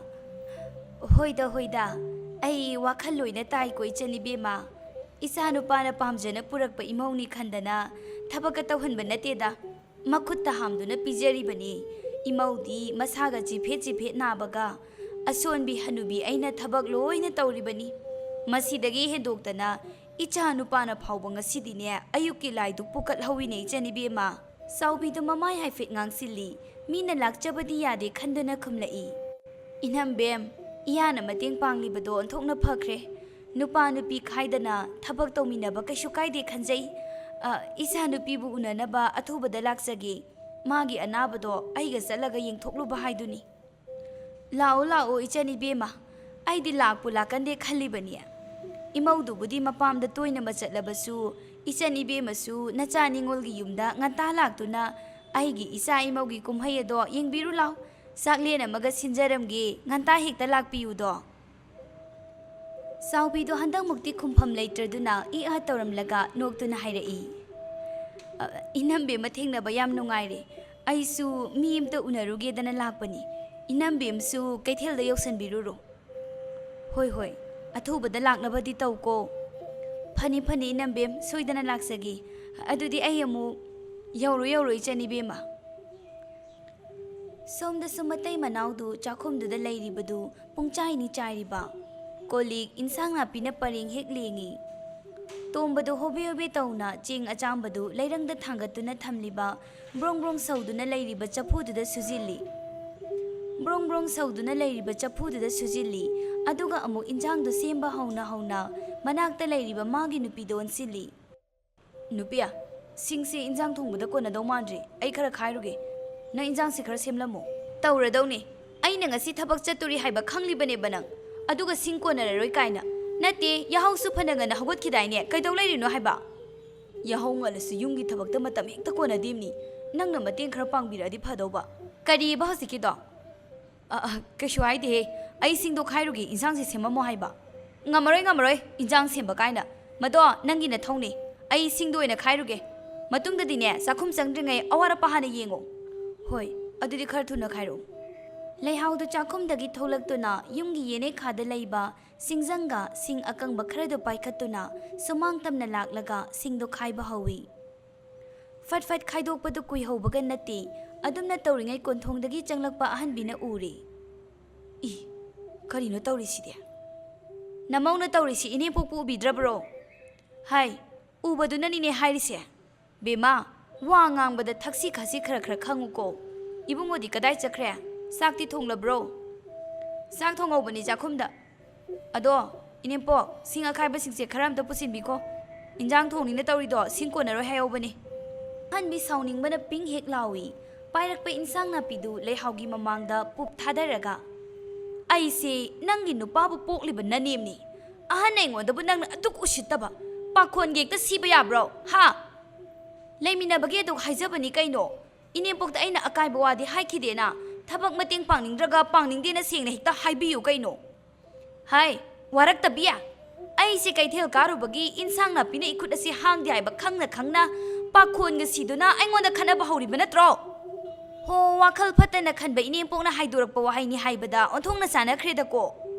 ꯍꯣꯏꯗ ꯑꯩ ꯋꯥꯈꯜ ꯂꯣꯏꯅ ꯇꯥꯏꯀꯣ ꯏꯆꯟ-ꯏꯕꯦꯝꯃ ꯏꯆꯥ ꯅꯨꯄꯥꯅ ꯄꯥꯝꯖꯅ ꯄꯨꯔꯛꯄ ꯏꯃꯧꯅꯤ ꯈꯟꯗꯅ ꯊꯕꯛꯀ ꯇꯧꯍꯟꯕ ꯅꯠꯇꯦꯗ ꯃꯈꯨꯠꯇ ꯍꯥꯝꯗꯨꯅ ꯄꯤꯖꯔꯤꯕꯅꯤ ꯏꯃꯧꯗꯤ ꯃꯁꯥꯒ ꯆꯤꯐꯦꯠ ꯅꯥꯕꯒ ꯑꯁꯣꯟꯕꯤ ꯍꯅꯨꯕꯤ ꯑꯩꯅ ꯊꯕꯛ ꯂꯣꯏꯅ ꯇꯧꯔꯤꯕꯅꯤ ꯃꯁꯤꯗꯒꯤ ꯍꯦꯟꯗꯣꯛꯇꯅ ꯏꯆꯥ ꯅꯨꯄꯥꯅ ꯐꯥꯎꯕ ꯉꯁꯤꯗꯤꯅꯦ ꯑꯌꯨꯛꯀꯤ ꯂꯥꯏꯗꯨꯛ ꯄꯨꯀꯠꯍꯧꯋꯤꯅꯦ ꯏꯆꯟ-ꯏꯕꯦꯝꯃ ꯆꯥꯎꯕꯤꯗꯨ ꯃꯃꯥꯏ ꯍꯥꯏꯐꯦꯠ ꯉꯥꯡꯁꯤꯜꯂꯤ ꯃꯤꯅ ꯂꯥꯛꯆꯕꯗꯤ ꯌꯥꯗꯦ ꯈꯟꯗꯨꯅ ꯈꯨꯝꯂꯛꯏ ꯏꯅꯝꯕꯦꯝ ꯏꯌꯥꯅ ꯃꯇꯦꯡ ꯄꯥꯡꯂꯤꯕꯗꯣ ꯑꯣꯟꯊꯣꯛꯅ ꯐꯈ꯭ꯔꯦ ꯅꯨꯄꯥ ꯅꯨꯄꯤ ꯈꯥꯏꯗꯅ ꯊꯕꯛ ꯇꯧꯃꯤꯟꯅꯕ ꯀꯩꯁꯨ ꯀꯥꯏꯗꯦ ꯈꯟꯖꯩ ꯏꯆꯥ ꯅꯨꯄꯤꯕꯨ ꯎꯅꯅꯕ ꯑꯊꯨꯕꯗ ꯂꯥꯛꯆꯒꯦ ꯃꯥꯒꯤ ꯑꯅꯥꯕꯗꯣ ꯑꯩꯒ ꯆꯠꯂꯒ ꯌꯦꯡꯊꯣꯛꯂꯨꯕ ꯍꯥꯏꯗꯨꯅꯤ ꯂꯥꯛꯑꯣ ꯏꯆꯟ-ꯏꯕꯦꯝꯃ ꯑꯩꯗꯤ ꯂꯥꯛꯄꯨ ꯂꯥꯛꯀꯟꯗꯦ ꯈꯜꯂꯤꯕꯅꯤ ꯏꯃꯧꯗꯨꯕꯨꯗꯤ ꯃꯄꯥꯝꯗ ꯇꯣꯏꯅ ꯆꯠꯂꯕꯁꯨ ꯏꯆꯟ-ꯏꯕꯦꯝꯃꯁꯨ ꯅꯆꯥ ꯅꯤꯉꯣꯜꯒꯤ ꯌꯨꯝꯗ ꯉꯟꯇꯥ ꯂꯥꯛꯇꯨꯅ ꯑꯩꯒꯤ ꯏꯆꯥ ꯏꯃꯧꯒꯤ ꯀꯨꯝꯍꯩ ꯑꯗꯣ ꯌꯦꯡꯕꯤꯔꯨ ꯂꯥꯎ ꯆꯥꯛꯂꯦꯟ ꯑꯃꯒ ꯁꯤꯟꯖꯔꯝꯒꯦ ꯉꯟꯇꯥ ꯍꯦꯛꯇ ꯂꯥꯛꯄꯤꯌꯨꯗꯣ ꯆꯥꯎꯕꯤꯗꯣ ꯍꯟꯗꯛꯃꯨꯛꯇꯤ ꯈꯨꯝꯐꯝ ꯂꯩꯇ꯭ꯔꯗꯨꯅ ꯏꯑ ꯇꯧꯔꯝꯂꯒ ꯅꯣꯛꯇꯨꯅ ꯍꯥꯏꯔꯛꯏ ꯏꯅꯝꯕꯦꯝꯃ ꯊꯦꯡꯅꯕ ꯌꯥꯝ ꯅꯨꯡꯉꯥꯏꯔꯦ ꯑꯩꯁꯨ ꯃꯤ ꯑꯃꯇ ꯎꯅꯔꯨꯒꯦꯗꯅ ꯂꯥꯛꯄꯅꯤ ꯏꯅꯝꯕꯦꯝꯁꯨ ꯀꯩꯊꯦꯜꯗ ꯌꯧꯁꯟꯕꯤꯔꯨꯔꯣ ꯍꯣꯏ ꯑꯊꯨꯕꯗ ꯂꯥꯛꯅꯕꯗꯤ ꯇꯧꯀꯣ ꯐꯅꯤ ꯏꯅꯝꯕꯦꯝ ꯁꯣꯏꯗꯅ ꯂꯥꯛꯆꯒꯦ ꯑꯗꯨꯗꯤ ꯑꯩ ꯑꯃꯨꯛ ꯌꯧꯔꯣ ꯏꯆꯟ-ꯏꯕꯦꯝꯃ ꯁꯣꯝꯗꯁꯨ ꯃꯇꯩ ꯃꯅꯥꯎꯗꯨ ꯆꯥꯛꯈꯨꯝꯗꯨꯗ ꯂꯩꯔꯤꯕꯗꯨ ꯄꯨꯡꯆꯥꯏꯅꯤ ꯆꯥꯏꯔꯤꯕ ꯀꯣꯂꯤꯛ ꯏꯟꯁꯥꯡ ꯅꯥꯄꯤꯅ ꯄꯔꯦꯡ ꯍꯦꯛ ꯂꯦꯡꯉꯤ ꯇꯣꯝꯕꯗꯨ ꯍꯣꯕꯦ ꯍꯣꯕꯦ ꯇꯧꯅ ꯆꯦꯡ ꯑꯆꯥꯝꯕꯗꯨ ꯂꯩꯔꯪꯗ ꯊꯥꯡꯒꯠꯇꯨꯅ ꯊꯝꯂꯤꯕ ꯕ꯭ꯔꯣꯡ ꯕ꯭ꯔꯣꯡ ꯁꯧꯗꯨꯅ ꯂꯩꯔꯤꯕ ꯆꯐꯨꯗꯨꯗ ꯁꯨꯖꯤꯜꯂꯤ꯫ ꯕ꯭ꯔꯣꯡ ꯕ꯭ꯔꯣꯡ ꯁꯧꯗꯨꯅ ꯂꯩꯔꯤꯕ ꯆꯐꯨꯗꯨꯗ ꯁꯨꯖꯤꯜꯂꯤ꯫ ꯑꯗꯨꯒ ꯑꯃꯨꯛ ꯏꯟꯖꯥꯡꯗꯨ ꯁꯦꯝꯕ ꯍꯧꯅ ꯃꯅꯥꯛꯇ ꯂꯩꯔꯤꯕ ꯃꯥꯒꯤ ꯅꯨꯄꯤꯗ ꯑꯣꯟꯁꯤꯜꯂꯤ꯫ ꯅꯨꯄꯤꯌꯥ, ꯁꯤꯡꯁꯦ ꯏꯟꯖꯥꯡ ꯊꯣꯡꯕꯗ ꯀꯣꯟꯅꯗꯧ ꯃꯥꯟꯗ꯭ꯔꯤ, ꯑꯩ ꯈꯔ ꯈꯥꯏꯔꯨꯒꯦ, ꯅꯪ ꯏꯟꯖꯥꯡꯁꯦ ꯈꯔ ꯁꯦꯝꯂꯝꯃꯣ꯫ ꯇꯧꯔꯗꯧꯅꯦ, ꯑꯩꯅ ꯉꯁꯤ ꯊꯕꯛ ꯆꯠꯇꯣꯔꯤ ꯍꯥꯏꯕ ꯈꯪꯂꯤꯕꯅꯦꯕ ꯅꯪ, ꯑꯗꯨꯒ ꯁꯤꯡ ꯀꯣꯟꯅꯔꯔꯣꯏ ꯀꯥꯏꯅ꯫ ꯅꯠꯇꯦ, ꯌꯥꯍꯧꯁꯨ ꯐꯅ ꯉꯟꯅ ꯍꯧꯒꯠꯈꯤꯗꯥꯏꯅꯦ, ꯀꯩꯗꯧ ꯂꯩꯔꯤꯅꯣ ꯍꯥꯏꯕ? ꯌꯥꯍꯧ ꯉꯜꯂꯁꯨ ꯌꯨꯝꯒꯤ ꯊꯕꯛꯇ ꯃꯇꯝ ꯍꯦꯛꯇ ꯀꯣꯟꯅꯗꯦꯝꯅꯤ, ꯅꯪꯅ ꯃꯇꯦꯡ ꯈꯔ ꯄꯥꯡꯕꯤꯔꯛꯑꯗꯤ ꯐꯗꯧꯕ꯫ ꯀꯔꯤꯕ ꯍꯧꯖꯤꯛꯀꯤꯗꯣ? ꯀꯩꯁꯨ ꯍꯥꯏꯗꯦꯍꯦ, ꯑꯩ ꯁꯤꯡꯗꯣ ꯈꯥꯏꯔꯨꯒꯦ, ꯏꯟꯖꯥꯡꯁꯦ ꯁꯦꯝꯃꯝꯃꯣ ꯍꯥꯏꯕ꯫ ꯉꯝꯃꯔꯣꯏ, ꯏꯟꯖꯥꯡ ꯁꯦꯝꯕ ꯀꯥꯏꯅ, ꯃꯗꯣ ꯅꯪꯒꯤ ꯅꯊꯧꯅꯦ, ꯑꯩ ꯁꯤꯡꯗꯣ ꯑꯣꯏꯅ ꯈꯥꯏꯔꯨꯒꯦ, ꯃꯇꯨꯡꯗꯗꯤꯅꯦ ꯆꯥꯛꯈꯨꯝ ꯆꯪꯗ꯭ꯔꯤꯉꯩ ꯑꯋꯥꯠ ꯑꯄꯥ ꯍꯥꯟꯅ ꯌꯦꯡꯉꯣ꯫ ꯍꯣꯏ, ꯑꯗꯨꯗꯤ ꯈꯔ ꯊꯨꯅ ꯈꯥꯏꯔꯛꯎ꯫ ꯂꯩꯍꯥꯎꯗꯨ ꯆꯥꯛꯈꯨꯝꯗꯒꯤ ꯊꯣꯛꯂꯛꯇꯨꯅ ꯌꯨꯝꯒꯤ ꯌꯦꯅꯩꯈꯥꯗ ꯂꯩꯕ ꯁꯤꯡꯖꯪꯒ ꯁꯤꯡ ꯑꯀꯪꯕ ꯈꯔꯗꯨ ꯄꯥꯏꯈꯠꯇꯨꯅ ꯁꯨꯃꯥꯡ ꯇꯝꯅ ꯂꯥꯛꯂꯒ ꯁꯤꯡꯗꯣ ꯈꯥꯏꯕ ꯍꯧꯏ꯫ ꯐꯠ ꯐꯠ ꯈꯥꯏꯗꯣꯛꯄꯗꯨ ꯀꯨꯏꯍꯧꯕꯒ ꯅꯠꯇꯦ, ꯑꯗꯨꯝꯅ ꯇꯧꯔꯤꯉꯩ ꯀꯣꯟꯊꯣꯡꯗꯒꯤ ꯆꯪꯂꯛꯄ ꯑꯍꯟꯕꯤꯅ ꯎꯔꯦ꯫ ꯀꯔꯤꯅꯣ ꯇꯧꯔꯤꯁꯤꯗꯤ? ꯅꯃꯧꯅ ꯇꯧꯔꯤꯁꯤ ꯏꯅꯦꯝꯄꯣꯛꯄꯨ ꯎꯕꯤꯗ꯭ꯔꯕ꯭ꯔꯣ? ꯍꯥꯏ, ꯎꯕꯗꯨꯅꯅꯤꯅꯦ ꯍꯥꯏꯔꯤꯁꯦ꯫ ꯕꯦꯝꯃ, ꯋꯥ ꯉꯥꯡꯕꯗ ꯊꯛꯁꯤ ꯈꯥꯁꯤ ꯈꯔ ꯈꯔ ꯈꯪꯉꯨꯀꯣ꯫ ꯏꯕꯨꯡꯉꯣꯗꯤ ꯀꯗꯥꯏ ꯆꯠꯈ꯭ꯔꯦ? ꯆꯥꯛꯇꯤ ꯊꯣꯡꯂꯕ꯭ꯔꯣ? ꯆꯥꯛ ꯊꯣꯡꯍꯧꯕꯅꯤ ꯆꯥꯛꯈꯨꯝꯗ꯫ ꯑꯗꯣ ꯏꯅꯦꯝꯄꯣꯛ, ꯁꯤꯡ ꯑꯈꯥꯏꯕꯁꯤꯡꯁꯦ ꯈꯔ ꯑꯝꯇ ꯄꯨꯁꯤꯟꯕꯤꯈꯣ, ꯏꯟꯖꯥꯡ ꯊꯣꯡꯅꯤꯅ ꯇꯧꯔꯤꯗꯣ ꯁꯤꯡ ꯀꯣꯟꯅꯔꯣꯏ ꯍꯥꯏꯍꯧꯕꯅꯤ꯫ ꯑꯍꯟꯕꯤ ꯁꯥꯎꯅꯤꯡꯕꯅ ꯄꯤꯡ ꯍꯦꯛ ꯂꯥꯎꯏ꯫ ꯄꯥꯏꯔꯛꯄ ꯏꯟꯁꯥꯡ ꯅꯥꯄꯤꯗꯨ ꯂꯩꯍꯥꯎꯒꯤ ꯃꯃꯥꯡꯗ ꯄꯨꯛ ꯊꯥꯗꯔꯒ, ꯑꯩꯁꯦ ꯅꯪꯒꯤ ꯅꯨꯄꯥꯕꯨ ꯄꯣꯛꯂꯤꯕ ꯅꯅꯦꯝꯅꯤ, ꯑꯍꯟ ꯑꯩꯉꯣꯟꯗꯕꯨ ꯅꯪꯅ ꯑꯗꯨꯛ ꯎꯁꯤꯠꯇꯕ, ꯄꯥꯈꯣꯟ ꯍꯦꯛꯇ ꯁꯤꯕ ꯌꯥꯕ꯭ꯔꯣ? ꯍꯥ? ꯂꯩꯃꯤꯟꯅꯕꯒꯤ ꯑꯗꯨꯛ ꯍꯥꯏꯖꯕꯅꯤ ꯀꯩꯅꯣ, ꯏꯅꯦꯝꯄꯣꯛꯇ ꯑꯩꯅ ꯑꯀꯥꯏꯕ ꯋꯥꯗꯤ ꯍꯥꯏꯈꯤꯗꯦꯅ, ꯊꯕꯛ ꯃꯇꯦꯡ ꯄꯥꯡꯅꯤꯡꯗ꯭ꯔꯒ ꯄꯥꯡꯅꯤꯡꯗꯦꯅ ꯁꯦꯡꯅ ꯍꯦꯛꯇ ꯍꯥꯏꯕꯤꯌꯨ ꯀꯩꯅꯣ꯫ ꯍꯥꯏ, ꯋꯥꯔꯛꯇꯕꯤ, ꯑꯩꯁꯦ ꯀꯩꯊꯦꯜ ꯀꯥꯔꯨꯕꯒꯤ ꯏꯟꯁꯥꯡ ꯅꯥꯄꯤꯅ ꯏꯈꯨꯠ ꯑꯁꯤ ꯍꯥꯡꯗꯦ ꯍꯥꯏꯕ ꯈꯪꯅ ꯄꯥꯈꯣꯟꯒ ꯁꯤꯗꯨꯅ ꯑꯩꯉꯣꯟꯗ ꯈꯠꯅꯕ ꯍꯧꯔꯤꯕ ꯅꯠꯇ꯭ꯔꯣ? ꯍꯣ, ꯋꯥꯈꯜ ꯐꯠꯇꯅ ꯈꯟꯕ ꯏꯅꯦꯝꯄꯣꯛꯅ ꯍꯥꯏꯗꯣꯔꯛꯄ ꯋꯥꯍꯩꯅꯤ ꯍꯥꯏꯕꯗ ꯑꯣꯟꯊꯣꯛꯅ ꯆꯥꯟꯅꯈ꯭ꯔꯦꯗꯀꯣ꯫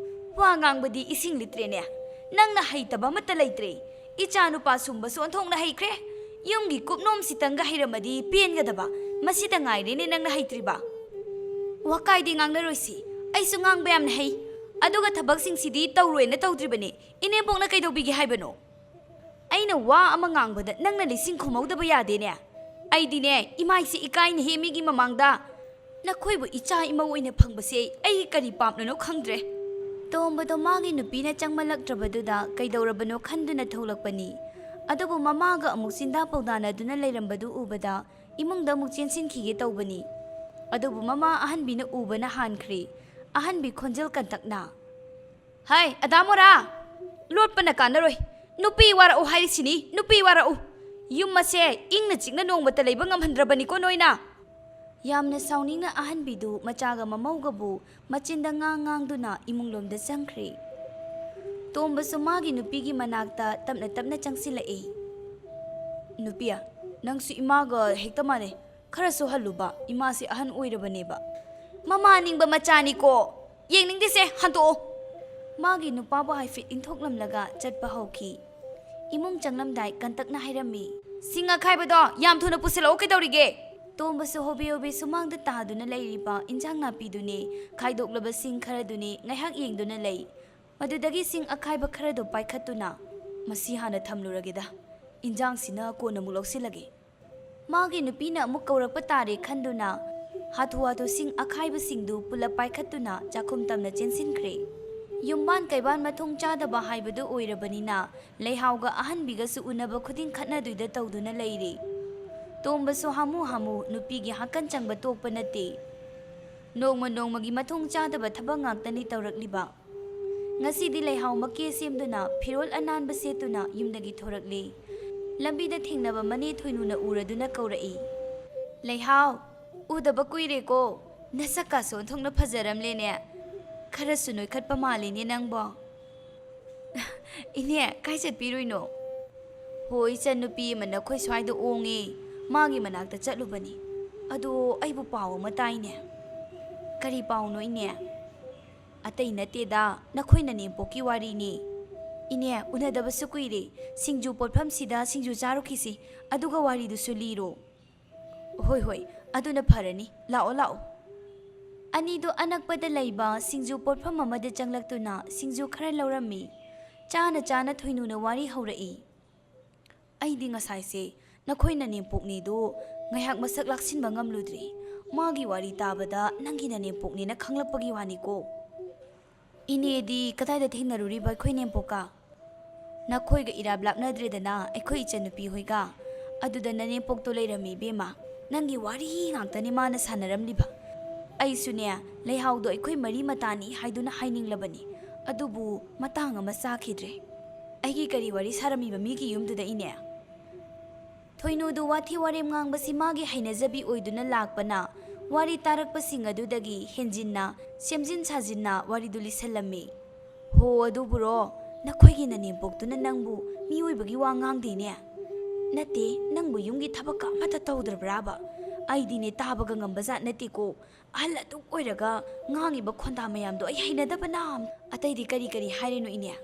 ꯋꯥ ꯉꯥꯡꯕꯗꯤ ꯏꯁꯤꯡ ꯂꯤꯇ꯭ꯔꯦꯅꯦ, ꯅꯪꯅ ꯍꯩꯇꯕ ꯑꯃꯠꯇ ꯂꯩꯇ꯭ꯔꯦ, ꯏꯆꯥ ꯅꯨꯄꯥ ꯁꯨꯝꯕꯁꯨ ꯑꯣꯟꯊꯣꯛꯅ ꯍꯩꯈ꯭ꯔꯦ, ꯌꯨꯝꯒꯤ ꯀꯨꯞꯅꯣꯝꯁꯤꯇꯪꯒ ꯍꯩꯔꯝꯃꯗꯤ ꯄꯦꯟꯒꯗꯕ, ꯃꯁꯤꯗ ꯉꯥꯏꯔꯦꯅꯦ ꯅꯪꯅ ꯍꯩꯇ꯭ꯔꯤꯕ꯫ ꯋꯥꯀꯥꯏꯗꯤ ꯉꯥꯡꯅꯔꯣꯏꯁꯤ, ꯑꯩꯁꯨ ꯉꯥꯡꯕ ꯌꯥꯝꯅ ꯍꯩ, ꯑꯗꯨꯒ ꯊꯕꯛꯁꯤꯡꯁꯤꯗꯤ ꯇꯧꯔꯣꯏꯅ ꯇꯧꯗ꯭ꯔꯤꯕꯅꯤ, ꯏꯅꯦꯝꯄꯣꯛꯅ ꯀꯩꯗꯧꯕꯤꯒꯦ ꯍꯥꯏꯕꯅꯣ? ꯑꯩꯅ ꯋꯥ ꯑꯃ ꯉꯥꯡꯕꯗ ꯅꯪꯅ ꯂꯤꯁꯤꯡ ꯈꯨꯝꯍꯧꯗꯕ ꯌꯥꯗꯦꯅꯦ꯫ ꯑꯩꯗꯤꯅꯦ ꯏꯃꯥꯏꯁꯦ ꯏꯀꯥꯏꯅꯦꯍꯦ ꯃꯤꯒꯤ ꯃꯃꯥꯡꯗ, ꯅꯈꯣꯏꯕꯨ ꯏꯆꯥ ꯏꯃꯧ ꯑꯣꯏꯅ ꯐꯪꯕꯁꯦ ꯑꯩ ꯀꯔꯤ ꯄꯥꯞꯅꯅꯣ ꯈꯪꯗ꯭ꯔꯦ꯫ ꯇꯣꯝꯕꯗꯣ ꯃꯥꯒꯤ ꯅꯨꯄꯤꯅ ꯆꯪꯃꯜꯂꯛꯇ꯭ꯔꯕꯗꯨꯗ ꯀꯩꯗꯧꯔꯕꯅꯣ ꯈꯟꯗꯨꯅ ꯊꯣꯛꯂꯛꯄꯅꯤ꯫ ꯑꯗꯨꯕꯨ ꯃꯃꯥꯒ ꯑꯃꯨꯛ ꯆꯤꯟꯗꯥ ꯄꯧꯗꯥꯅꯗꯨꯅ ꯂꯩꯔꯝꯕꯗꯨ ꯎꯕꯗ ꯏꯃꯨꯡꯗ ꯑꯃꯨꯛ ꯆꯦꯟꯁꯤꯟꯈꯤꯒꯦ ꯇꯧꯕꯅꯤ꯫ ꯑꯗꯨꯕꯨ ꯃꯃꯥ ꯑꯍꯟꯕꯤꯅ ꯎꯕꯅ ꯍꯥꯟꯈ꯭ꯔꯦ꯫ ꯑꯍꯟꯕꯤ ꯈꯣꯟꯖꯦꯜ ꯀꯟꯇꯛꯅ, ꯍꯥꯏ ꯑꯗꯥꯃꯣꯔꯥ, ꯂꯣꯠꯄꯅ ꯀꯥꯟꯅꯔꯣꯏ, ꯅꯨꯄꯤ ꯋꯥꯔꯛꯎ ꯍꯥꯏꯔꯤꯁꯤꯅꯤ, ꯅꯨꯄꯤ ꯋꯥꯔꯛꯎ, ꯌꯨꯝ ꯑꯁꯦ ꯏꯪꯅ ꯆꯤꯛꯅ ꯅꯣꯡꯃꯇ ꯂꯩꯕ ꯉꯝꯍꯟꯗ꯭ꯔꯕꯅꯤꯀꯣ ꯅꯣꯏꯅ꯫ ꯌꯥꯝꯅ ꯁꯥꯎꯅꯤꯡꯅ ꯑꯍꯟꯕꯤꯗꯨ ꯃꯆꯥꯒ ꯃꯃꯧꯒꯕꯨ ꯃꯆꯤꯟꯗ ꯉꯥꯡꯗꯨꯅ ꯏꯃꯨꯡꯂꯣꯝꯗ ꯆꯪꯈ꯭ꯔꯦ꯫ ꯇꯣꯝꯕꯁꯨ ꯃꯥꯒꯤ ꯅꯨꯄꯤꯒꯤ ꯃꯅꯥꯛꯇ ꯇꯞꯅ ꯇꯞꯅ ꯆꯪꯁꯤꯜꯂꯛꯏ꯫ ꯅꯨꯄꯤꯌꯥ, ꯅꯪꯁꯨ ꯏꯃꯥꯒ ꯍꯦꯛꯇ ꯃꯥꯟꯅꯩ, ꯈꯔꯁꯨ ꯍꯜꯂꯨꯕ, ꯏꯃꯥꯁꯦ ꯑꯍꯟ ꯑꯣꯏꯔꯕꯅꯦꯕ꯫ ꯃꯃꯥ ꯅꯤꯡꯕ ꯃꯆꯥꯅꯤꯀꯣ, ꯌꯦꯡꯅꯤꯡꯗꯦꯁꯦ, ꯍꯟꯇꯣꯛꯑꯣ꯫ ꯃꯥꯒꯤ ꯅꯨꯄꯥꯕꯨ ꯍꯥꯏꯐꯦꯠ ꯏꯟꯊꯣꯛꯂꯝꯂꯒ ꯆꯠꯄ ꯍꯧꯈꯤ꯫ ꯏꯃꯨꯡ ꯆꯪꯂꯝꯗꯥꯏ ꯀꯟꯇꯛꯅ ꯍꯥꯏꯔꯝꯃꯤ, ꯁꯤꯡ ꯑꯈꯥꯏꯕꯗꯣ ꯌꯥꯝ ꯊꯨꯅ ꯄꯨꯁꯤꯜꯂꯛꯑꯣ, ꯀꯩꯗꯧꯔꯤꯒꯦ? ꯇꯣꯝꯕꯁꯨ ꯍꯣꯕꯦ ꯍꯣꯕꯦ ꯁꯨꯃꯥꯡꯗ ꯇꯥꯗꯨꯅ ꯂꯩꯔꯤꯕ ꯏꯟꯖꯥꯡ ꯅꯥꯄꯤꯗꯨꯅꯦ, ꯈꯥꯏꯗꯣꯛꯂꯕ ꯁꯤꯡ ꯈꯔꯗꯨꯅꯦ ꯉꯥꯏꯍꯥꯛ ꯌꯦꯡꯗꯨꯅ ꯂꯩ꯫ ꯃꯗꯨꯗꯒꯤ ꯁꯤꯡ ꯑꯈꯥꯏꯕ ꯈꯔꯗꯣ ꯄꯥꯏꯈꯠꯇꯨꯅ, ꯃꯁꯤ ꯍꯥꯟꯅ ꯊꯝꯂꯨꯔꯒꯦꯗ, ꯏꯟꯖꯥꯡꯁꯤꯅ ꯀꯣꯟꯅ ꯑꯃꯨꯛ ꯂꯧꯁꯤꯜꯂꯒꯦ꯫ ꯃꯥꯒꯤ ꯅꯨꯄꯤꯅ ꯑꯃꯨꯛ ꯀꯧꯔꯛꯄ ꯇꯥꯔꯦ ꯈꯟꯗꯨꯅ ꯍꯥꯊꯨ ꯁꯤꯡ ꯑꯈꯥꯏꯕꯁꯤꯡꯗꯨ ꯄꯨꯂꯞ ꯄꯥꯏꯈꯠꯇꯨꯅ ꯆꯥꯛꯈꯨꯝ ꯇꯝꯅ ꯆꯦꯟꯁꯤꯟꯈ꯭ꯔꯦ꯫ ꯌꯨꯝꯕꯥꯟ ꯀꯩꯕꯥꯟ ꯃꯊꯣꯡ ꯆꯥꯗꯕ ꯍꯥꯏꯕꯗꯨ ꯑꯣꯏꯔꯕꯅꯤꯅ ꯂꯩꯍꯥꯎꯒ ꯑꯍꯟꯕꯤꯒꯁꯨ ꯎꯅꯕ ꯈꯨꯗꯤꯡ ꯈꯠꯅꯗꯣꯏꯗ ꯇꯧꯗꯨꯅ ꯂꯩꯔꯦ꯫ ꯇꯣꯝꯕꯁꯨ ꯍꯥꯃꯨ ꯅꯨꯄꯤꯒꯤ ꯍꯥꯀꯟ ꯆꯪꯕ ꯇꯣꯛꯄ ꯅꯠꯇꯦ꯫ ꯅꯣꯡꯃ ꯅꯣꯡꯃꯒꯤ ꯃꯊꯣꯡ ꯆꯥꯗꯕ ꯊꯕꯛ ꯉꯥꯛꯇꯅꯤ ꯇꯧꯔꯛꯂꯤꯕ꯫ ꯉꯁꯤꯗꯤ ꯂꯩꯍꯥꯎ ꯃꯀꯦ ꯁꯦꯝꯗꯨꯅ ꯐꯤꯔꯣꯜ ꯑꯅꯥꯟꯕ ꯁꯦꯠꯇꯨꯅ ꯌꯨꯝꯗꯒꯤ ꯊꯣꯔꯛꯂꯦ꯫ ꯂꯝꯕꯤꯗ ꯊꯦꯡꯅꯕ ꯃꯅꯦ ꯊꯣꯏꯅꯨꯅ ꯎꯔꯗꯨꯅ ꯀꯧꯔꯛꯏ, ꯂꯩꯍꯥꯎ, ꯎꯗꯕ ꯀꯨꯏꯔꯦꯀꯣ, ꯅꯁꯛꯀꯥꯁꯨ ꯑꯣꯟꯊꯣꯛꯅ ꯐꯖꯔꯝꯂꯦꯅꯦ, ꯈꯔꯁꯨ ꯅꯣꯏꯈꯠꯄ ꯃꯥꯜꯂꯤꯅꯦ ꯅꯪꯕꯣ꯫ ꯏꯅꯦ, ꯀꯥꯏ ꯆꯠꯄꯤꯔꯨꯏꯅꯣ? ꯍꯣꯏ, ꯏꯆꯟꯅꯨꯄꯤ ꯑꯃ ꯅꯈꯣꯏ ꯁ꯭ꯋꯥꯏꯗ ꯑꯣꯡꯉꯦ, ꯃꯥꯒꯤ ꯃꯅꯥꯛꯇ ꯆꯠꯂꯨꯕꯅꯤ꯫ ꯑꯗꯣ ꯑꯩꯕꯨ ꯄꯥꯎ ꯑꯃ ꯇꯥꯏꯅꯦ꯫ ꯀꯔꯤ ꯄꯥꯎꯅꯣ ꯏꯅꯦ? ꯑꯇꯩ ꯅꯠꯇꯦꯗ, ꯅꯈꯣꯏ ꯅꯅꯦꯝꯄꯣꯛꯀꯤ ꯋꯥꯔꯤꯅꯤ꯫ ꯏꯅꯦ, ꯎꯅꯗꯕꯁꯨ ꯀꯨꯏꯔꯦ, ꯁꯤꯡꯖꯨ ꯄꯣꯠꯐꯝꯁꯤꯗ ꯁꯤꯡꯖꯨ ꯆꯥꯔꯨꯈꯤꯁꯤ, ꯑꯗꯨꯒ ꯋꯥꯔꯤꯗꯨꯁꯨ ꯂꯤꯔꯣ꯫ ꯍꯣꯏ, ꯑꯗꯨꯅ ꯐꯔꯅꯤ, ꯂꯥꯛꯑꯣ꯫ ꯑꯅꯤꯗꯨ ꯑꯅꯛꯄꯗ ꯂꯩꯕ ꯁꯤꯡꯖꯨ ꯄꯣꯠꯐꯝ ꯑꯃꯗ ꯆꯪꯂꯛꯇꯨꯅ ꯁꯤꯡꯖꯨ ꯈꯔ ꯂꯧꯔꯝꯃꯤ꯫ ꯆꯥꯅ ꯊꯣꯏꯅꯨꯅ ꯋꯥꯔꯤ ꯍꯧꯔꯛꯏ꯫ ꯑꯩꯗꯤ ꯉꯁꯥꯏꯁꯦ ꯅꯈꯣꯏ ꯅꯅꯦꯝꯄꯣꯛꯅꯤꯗꯨ ꯉꯥꯏꯍꯥꯛ ꯃꯁꯛ ꯂꯥꯛꯁꯤꯟꯕ ꯉꯝꯂꯨꯗ꯭ꯔꯤ ꯃꯥꯒꯤ ꯋꯥꯔꯤ ꯇꯥꯕꯗ ꯅꯪꯒꯤ ꯅꯅꯦꯝꯄꯣꯛꯅꯤꯅ ꯈꯪꯂꯛꯄꯒꯤ ꯋꯥꯅꯤꯀꯣ ꯏꯅꯦꯗꯤ ꯀꯗꯥꯏꯗ ꯊꯦꯡꯅꯔꯨꯔꯤꯕ ꯑꯩꯈꯣꯏ ꯅꯦꯝꯄꯣꯛꯀ ꯅꯈꯣꯏꯒ ꯏꯔꯥꯞ ꯂꯥꯞꯅꯗ꯭ꯔꯦꯗꯅ ꯑꯩꯈꯣꯏ ꯏꯆꯟꯅꯨꯄꯤ ꯍꯣꯏꯒ ꯑꯗꯨꯗ ꯅꯅꯦꯝꯄꯣꯛꯇꯣ ꯂꯩꯔꯝꯃꯤ ꯏꯕꯦꯝꯃ ꯅꯪꯒꯤ ꯋꯥꯔꯤ ꯉꯥꯛꯇꯅꯤ ꯃꯥꯅ ꯁꯥꯟꯅꯔꯝꯂꯤꯕ ꯑꯩꯁꯨꯅꯦ ꯂꯩꯍꯥꯎꯗꯣ ꯑꯩꯈꯣꯏ ꯃꯔꯤ ꯃꯇꯥꯅꯤ ꯍꯥꯏꯗꯨꯅ ꯍꯥꯏꯅꯤꯡꯂꯕꯅꯤ ꯑꯗꯨꯕꯨ ꯃꯇꯥꯡ ꯑꯃ ꯆꯥꯈꯤꯗ꯭ꯔꯦ ꯑꯩꯒꯤ ꯀꯔꯤ ꯋꯥꯔꯤ ꯁꯥꯔꯝꯃꯤꯕ ꯃꯤꯒꯤ ꯌꯨꯝꯗꯨꯗ ꯏꯅꯦ ꯊꯣꯏꯅꯨꯗꯨ ꯋꯥꯊꯤ ꯋꯥꯔꯦꯝ ꯉꯥꯡꯕꯁꯤ ꯃꯥꯒꯤ ꯍꯩꯅꯖꯕꯤ ꯑꯣꯏꯗꯨꯅ ꯂꯥꯛꯄꯅ ꯋꯥꯔꯤ ꯇꯥꯔꯛꯄꯁꯤꯡ ꯑꯗꯨꯗꯒꯤ ꯍꯦꯟꯖꯤꯟꯅ ꯁꯦꯝꯖꯤꯟ ꯁꯥꯖꯤꯟꯅ ꯋꯥꯔꯤꯗꯨ ꯂꯤꯁꯜꯂꯝꯃꯤ ꯍꯣ ꯑꯗꯨꯕꯨꯔꯣ ꯅꯈꯣꯏꯒꯤ ꯅꯅꯦꯝꯄꯣꯛꯇꯨꯅ ꯅꯪꯕꯨ ꯃꯤꯑꯣꯏꯕꯒꯤ ꯋꯥ ꯉꯥꯡꯗꯦꯅꯦ ꯅꯠꯇꯦ ꯅꯪꯕꯨ ꯌꯨꯝꯒꯤ ꯊꯕꯛꯀ ꯑꯃꯠꯇ ꯇꯧꯗ꯭ꯔꯕ꯭ꯔꯥꯕ ꯑꯩꯗꯤꯅꯦ ꯇꯥꯕꯒ ꯉꯝꯕꯖꯥꯠ ꯅꯠꯇꯦꯀꯣ ꯑꯍꯜ ꯑꯗꯨꯛ ꯑꯣꯏꯔꯒ ꯉꯥꯡꯉꯤꯕ ꯈꯣꯟꯗꯥ ꯃꯌꯥꯝꯗꯣ ꯑꯩ ꯍꯩꯅꯗꯕꯅ ꯑꯇꯩꯗꯤ ꯀꯔꯤ ꯍꯥꯏꯔꯤꯅꯣ ꯏꯅꯦ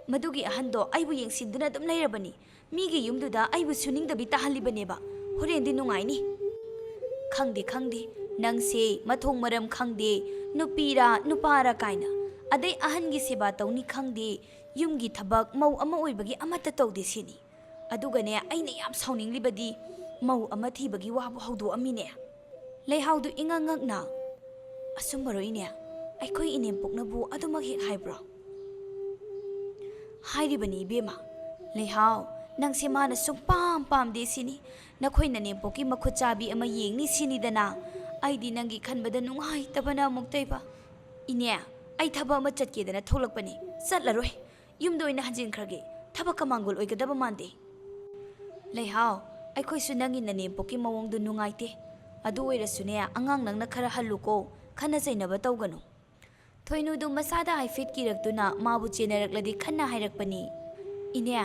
ꯃꯗꯨꯒꯤ ꯑꯍꯟꯗꯣ ꯑꯩꯕꯨ ꯌꯦꯡꯁꯤꯟꯗꯨꯅ ꯑꯗꯨꯝ ꯂꯩꯔꯕꯅꯤ ꯃꯤꯒꯤ ꯌꯨꯝꯗꯨꯗ ꯑꯩꯕꯨ ꯁꯨꯅꯤꯡꯗꯕꯤ ꯇꯥꯍꯜꯂꯤꯕꯅꯦꯕ ꯍꯣꯔꯦꯟꯗꯤ ꯅꯨꯡꯉꯥꯏꯅꯤ ꯈꯪꯗꯦ ꯅꯪꯁꯦ ꯃꯊꯣꯡ ꯃꯔꯝ ꯈꯪꯗꯦ ꯅꯨꯄꯤꯔꯥ ꯅꯨꯄꯥꯔꯥ ꯀꯥꯏꯅ ꯑꯗꯩ ꯑꯍꯟꯒꯤ ꯁꯦꯕꯥ ꯇꯧꯅꯤ ꯈꯪꯗꯦ ꯌꯨꯝꯒꯤ ꯊꯕꯛ ꯃꯧ ꯑꯃ ꯑꯣꯏꯕꯒꯤ ꯑꯃꯠꯇ ꯇꯧꯗꯦ ꯁꯤꯅꯤ ꯑꯗꯨꯒꯅꯦ ꯑꯩꯅ ꯌꯥꯝ ꯁꯥꯎꯅꯤꯡꯂꯤꯕꯗꯤ ꯃꯧ ꯑꯃ ꯊꯤꯕꯒꯤ ꯋꯥꯕꯨ ꯍꯧꯗꯣꯛꯑꯝꯃꯤꯅꯦ ꯂꯩꯍꯥꯎꯗꯨ ꯏꯉꯛ ꯉꯛꯅ ꯑꯁꯨꯝꯕꯔꯣ ꯏꯅꯦ ꯑꯩꯈꯣꯏ ꯏꯅꯦꯝꯄꯣꯛꯅꯕꯨ ꯑꯗꯨꯃꯛ ꯍꯦꯛ ꯍꯥꯏꯕ꯭ꯔꯣ ꯍꯥꯏꯔꯤꯕꯅꯤ ꯏꯕꯦꯝꯃ ꯂꯩꯍꯥꯎ ꯅꯪꯁꯦ ꯃꯥꯅ ꯁꯨꯡꯄꯥꯝ ꯄꯥꯝꯗꯦ ꯁꯤꯅꯤ ꯅꯈꯣꯏ ꯅꯅꯦꯝꯄꯣꯛꯀꯤ ꯃꯈꯨꯠ ꯆꯥꯕꯤ ꯑꯃ ꯌꯦꯡꯅꯤ ꯁꯤꯅꯤꯗꯅ ꯑꯩꯗꯤ ꯅꯪꯒꯤ ꯈꯟꯕꯗ ꯅꯨꯡꯉꯥꯏꯇꯕꯅ ꯑꯃꯨꯛꯇꯣꯏꯕ ꯏꯅꯦ ꯑꯩ ꯊꯕꯛ ꯑꯃ ꯆꯠꯀꯦꯗꯅ ꯊꯣꯛꯂꯛꯄꯅꯤ ꯆꯠꯂꯔꯣꯏ ꯌꯨꯝꯗ ꯑꯣꯏꯅ ꯍꯟꯖꯤꯟꯈ꯭ꯔꯒꯦ ꯊꯕꯛꯀ ꯃꯥꯡꯒꯣꯜ ꯑꯣꯏꯒꯗꯕ ꯃꯥꯟꯗꯦ ꯂꯩꯍꯥꯎ ꯑꯩꯈꯣꯏꯁꯨ ꯅꯪꯒꯤ ꯅꯅꯦꯝꯄꯣꯛꯀꯤ ꯃꯑꯣꯡꯗꯨ ꯅꯨꯡꯉꯥꯏꯇꯦ ꯑꯗꯨ ꯑꯣꯏꯔꯁꯨꯅꯦ ꯑꯉꯥꯡ ꯅꯪꯅ ꯈꯔ ꯍꯜꯂꯨꯀꯣ ꯈꯟꯅ ꯆꯩꯅꯕ ꯇꯧꯒꯅꯨ ꯊꯣꯏꯅꯨꯗꯨ ꯃꯁꯥꯗ ꯍꯥꯏꯐꯦꯠ ꯀꯤꯔꯛꯇꯨꯅ ꯃꯥꯕꯨ ꯆꯦꯟꯅꯔꯛꯂꯗꯤ ꯈꯟꯅ ꯍꯥꯏꯔꯛꯄꯅꯤ ꯏꯅꯦ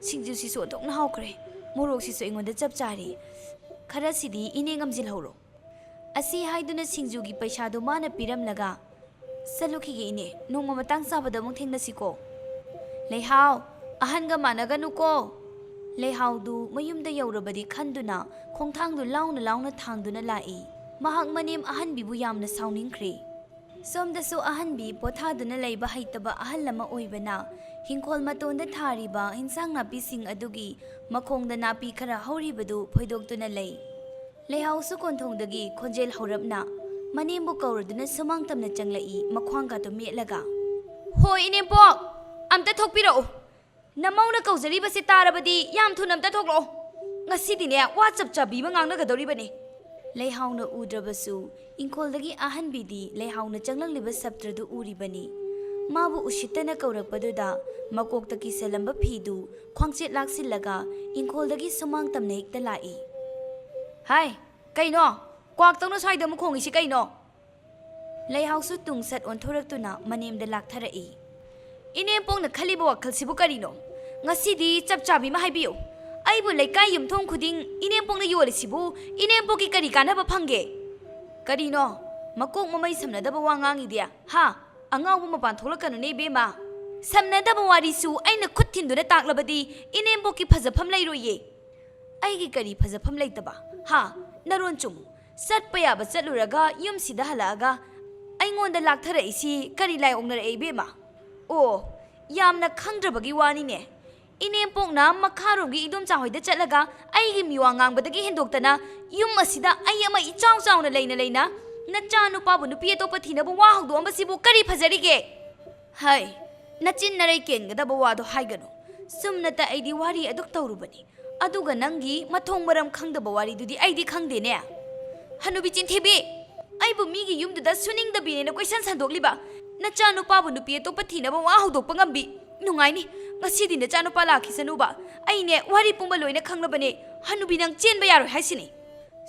ꯁꯤꯡꯖꯨꯁꯤꯁꯨ ꯑꯣꯟꯊꯣꯛꯅ ꯍꯥꯎꯈ꯭ꯔꯦ ꯃꯣꯔꯣꯛꯁꯤꯁꯨ ꯑꯩꯉꯣꯟꯗ ꯆꯞ ꯆꯥꯔꯤ ꯈꯔꯁꯤꯗꯤ ꯏꯅꯦ ꯉꯝꯖꯤꯜꯍꯧꯔꯣ ꯑꯁꯤ ꯍꯥꯏꯗꯨꯅ ꯁꯤꯡꯖꯨꯒꯤ ꯄꯩꯁꯥꯗꯨ ꯃꯥꯅ ꯄꯤꯔꯝꯂꯒ ꯆꯠꯂꯨꯈꯤꯒꯦ ꯏꯅꯦ ꯅꯣꯡꯃ ꯃꯇꯥꯡ ꯆꯥꯕꯗ ꯑꯃꯨꯛ ꯊꯦꯡꯅꯁꯤꯀꯣ ꯂꯩꯍꯥꯎ ꯑꯍꯟꯒ ꯃꯥꯟꯅꯒꯅꯨꯀꯣ ꯂꯩꯍꯥꯎꯗꯨ ꯃꯌꯨꯝꯗ ꯌꯧꯔꯕꯗꯤ ꯈꯟꯗꯨꯅ ꯈꯣꯡꯊꯥꯡꯗꯨ ꯂꯥꯎꯅ ꯊꯥꯡꯗꯨꯅ ꯂꯥꯛꯏ ꯃꯍꯥꯛ ꯃꯅꯦꯝ ꯑꯍꯟꯕꯤꯕꯨ ꯌꯥꯝꯅ ꯁꯥꯎꯅꯤꯡꯈ꯭ꯔꯦ ꯁꯣꯝꯗꯁꯨ ꯑꯍꯟꯕꯤ ꯄꯣꯊꯥꯗꯨꯅ ꯂꯩꯕ ꯍꯩꯇꯕ ꯑꯍꯜ ꯑꯃ ꯑꯣꯏꯕꯅ ꯍꯤꯡꯈꯣꯜ ꯃꯇꯣꯟꯗ ꯊꯥꯔꯤꯕ ꯏꯟꯁꯥꯡ ꯅꯥꯄꯤꯁꯤꯡ ꯑꯗꯨꯒꯤ ꯃꯈꯣꯡꯗ ꯅꯥꯄꯤ ꯈꯔ ꯍꯧꯔꯤꯕꯗꯨ ꯐꯣꯏꯗꯣꯛꯇꯨꯅ ꯂꯩ ꯂꯩꯍꯥꯎꯁꯨ ꯀꯣꯟꯊꯣꯡꯗꯒꯤ ꯈꯣꯟꯖꯦꯜ ꯍꯧꯔꯞꯅ ꯃꯅꯦꯝꯕꯨ ꯀꯧꯔꯗꯨꯅ ꯁꯨꯃꯥꯡ ꯇꯝꯅ ꯆꯪꯂꯛꯏ ꯃꯈ꯭ꯋꯥꯡꯒꯗꯨ ꯃꯦꯠꯂꯒ ꯍꯣꯏ ꯏꯅꯦꯝꯄꯣꯛ ꯑꯝꯇ ꯊꯣꯛꯄꯤꯔꯛꯎ ꯅꯃꯧꯅ ꯀꯧꯖꯔꯤꯕꯁꯤ ꯇꯥꯔꯕꯗꯤ ꯌꯥꯝ ꯊꯨꯅ ꯑꯝꯇ ꯊꯣꯛꯂꯛꯑꯣ ꯉꯁꯤꯗꯤꯅꯦ ꯋꯥ ꯆꯞ ꯆꯥꯕꯤꯕ ꯉꯥꯡꯅꯒꯗꯧꯔꯤꯕꯅꯤ ꯂꯩꯍꯥꯎꯅ ꯎꯗ꯭ꯔꯕꯁꯨ ꯏꯪꯈꯣꯜꯗꯒꯤ ꯑꯍꯟꯕꯤꯗꯤ ꯂꯩꯍꯥꯎꯅ ꯆꯪꯂꯛꯂꯤꯕ ꯁꯞꯇ꯭ꯔꯗꯨ ꯎꯔꯤꯕꯅꯤ ꯃꯥꯕꯨ ꯎꯁꯤꯠꯇꯅ ꯀꯧꯔꯛꯄꯗꯨꯗ ꯃꯀꯣꯛꯇ ꯀꯤꯁꯜꯂꯝꯕ ꯐꯤꯗꯨ ꯈ꯭ꯋꯥꯡꯆꯦꯠ ꯂꯥꯛꯁꯤꯜꯂꯒ ꯏꯪꯈꯣꯜꯗꯒꯤ ꯁꯨꯃꯥꯡ ꯇꯝꯅ ꯍꯦꯛꯇ ꯂꯥꯛꯏ ꯍꯥꯏ ꯀꯩꯅꯣ ꯀ꯭ꯋꯥꯛꯇꯧꯅ ꯁ꯭ꯋꯥꯏꯗ ꯑꯃꯨꯛ ꯈꯣꯡꯉꯤꯁꯤ ꯀꯩꯅꯣ ꯂꯩꯍꯥꯎꯁꯨ ꯇꯨꯡꯁꯠ ꯑꯣꯟꯊꯣꯔꯛꯇꯨꯅ ꯃꯅꯦꯝꯗ ꯂꯥꯛꯊꯔꯛꯏ ꯏꯅꯦꯝꯄꯣꯛꯅ ꯈꯜꯂꯤꯕ ꯋꯥꯈꯜꯁꯤꯕꯨ ꯀꯔꯤꯅꯣ ꯉꯁꯤꯗꯤ ꯆꯞ ꯆꯥꯕꯤ ꯑꯃ ꯍꯥꯏꯕꯤꯌꯨ ꯑꯩꯕꯨ ꯂꯩꯀꯥꯏ ꯌꯨꯝꯊꯣꯡ ꯈꯨꯗꯤꯡ ꯏꯅꯦꯝꯄꯣꯛꯅ ꯌꯣꯜꯂꯤꯁꯤꯕꯨ ꯏꯅꯦꯝꯄꯣꯛꯀꯤ ꯀꯔꯤ ꯀꯥꯟꯅꯕ ꯐꯪꯒꯦ ꯀꯔꯤꯅꯣ ꯃꯀꯣꯛ ꯃꯃꯩ ꯁꯝꯅꯗꯕ ꯋꯥ ꯉꯥꯡꯉꯤꯗꯤ ꯍꯥ ꯑꯉꯥꯎꯕ ꯃꯄꯥꯟ ꯊꯣꯛꯂꯛꯀꯅꯨꯅꯦ ꯏꯕꯦꯝꯃ ꯁꯝꯅꯗꯕ ꯋꯥꯔꯤꯁꯨ ꯑꯩꯅ ꯈꯨꯠ ꯊꯤꯟꯗꯨꯅ ꯇꯥꯛꯂꯕꯗꯤ ꯏꯅꯦꯝꯄꯣꯛꯀꯤ ꯐꯖꯐꯝ ꯂꯩꯔꯣꯏꯌꯦ ꯑꯩꯒꯤ ꯀꯔꯤ ꯐꯖꯐꯝ ꯂꯩꯇꯕ ꯍꯥ ꯅꯔꯣꯟ ꯆꯨꯝꯃꯨ ꯆꯠꯄ ꯌꯥꯕ ꯆꯠꯂꯨꯔꯒ ꯌꯨꯝꯁꯤꯗ ꯍꯜꯂꯛꯑꯒ ꯑꯩꯉꯣꯟꯗ ꯂꯥꯛꯊꯔꯛꯏꯁꯤ ꯀꯔꯤ ꯂꯥꯏꯑꯣꯛꯅꯔꯛꯑꯦ ꯏꯕꯦꯝꯃ ꯑꯣ ꯌꯥꯝꯅ ꯈꯪꯗ꯭ꯔꯕꯒꯤ ꯋꯥꯅꯤꯅꯦ ꯏꯅꯦꯝꯄꯣꯛꯅ ꯃꯈꯥꯔꯣꯝꯒꯤ ꯏꯗꯣꯝꯆꯥ ꯍꯣꯏꯗ ꯆꯠꯂꯒ ꯑꯩꯒꯤ ꯃꯤꯋꯥ ꯉꯥꯡꯕꯗꯒꯤ ꯍꯦꯟꯗꯣꯛꯇꯅ ꯌꯨꯝ ꯑꯁꯤꯗ ꯑꯩ ꯑꯃ ꯏꯆꯥꯎ ꯆꯥꯎꯅ ꯂꯩꯅ ꯅꯆꯥ ꯅꯨꯄꯥꯕꯨ ꯅꯨꯄꯤ ꯑꯇꯣꯞꯄ ꯊꯤꯅꯕ ꯋꯥ ꯍꯧꯗꯣꯛꯑꯝꯕꯁꯤꯕꯨ ꯀꯔꯤ ꯐꯖꯔꯤꯒꯦ ꯍꯥꯏ ꯅꯆꯤꯟ ꯅꯔꯩ ꯀꯦꯟꯒꯗꯕ ꯋꯥꯗꯣ ꯍꯥꯏꯒꯅꯨ ꯆꯨꯝꯅꯇ ꯑꯩꯗꯤ ꯋꯥꯔꯤ ꯑꯗꯨꯛ ꯇꯧꯔꯨꯕꯅꯤ ꯑꯗꯨꯒ ꯅꯪꯒꯤ ꯃꯊꯣꯡ ꯃꯔꯝ ꯈꯪꯗꯕ ꯋꯥꯔꯤꯗꯨꯗꯤ ꯑꯩꯗꯤ ꯈꯪꯗꯦꯅꯦ ꯍꯅꯨꯕꯤ ꯆꯤꯟꯊꯤꯕꯤ ꯑꯩꯕꯨ ꯃꯤꯒꯤ ꯌꯨꯝꯗꯨꯗ ꯁꯨꯅꯤꯡꯗꯕꯤꯅꯦꯅ ꯀꯣꯏꯁꯟ ꯁꯟꯗꯣꯛꯂꯤꯕ ꯅꯆꯥ ꯅꯨꯄꯥꯕꯨ ꯅꯨꯄꯤ ꯑꯇꯣꯞꯄ ꯊꯤꯅꯕ ꯋꯥ ꯍꯧꯗꯣꯛꯄ ꯉꯝꯕꯤ ꯅꯨꯡꯉꯥꯏꯅꯤ ꯉꯁꯤꯗꯤ ꯅꯆꯥ ꯅꯨꯄꯥ ꯂꯥꯛꯈꯤꯁꯅꯨꯕ ꯑꯩꯅꯦ ꯋꯥꯔꯤ ꯄꯨꯝꯕ ꯂꯣꯏꯅ ꯈꯪꯂꯕꯅꯦ ꯍꯅꯨꯕꯤ ꯅꯪ ꯆꯦꯟꯕ ꯌꯥꯔꯣꯏ ꯍꯥꯏꯁꯤꯅꯤ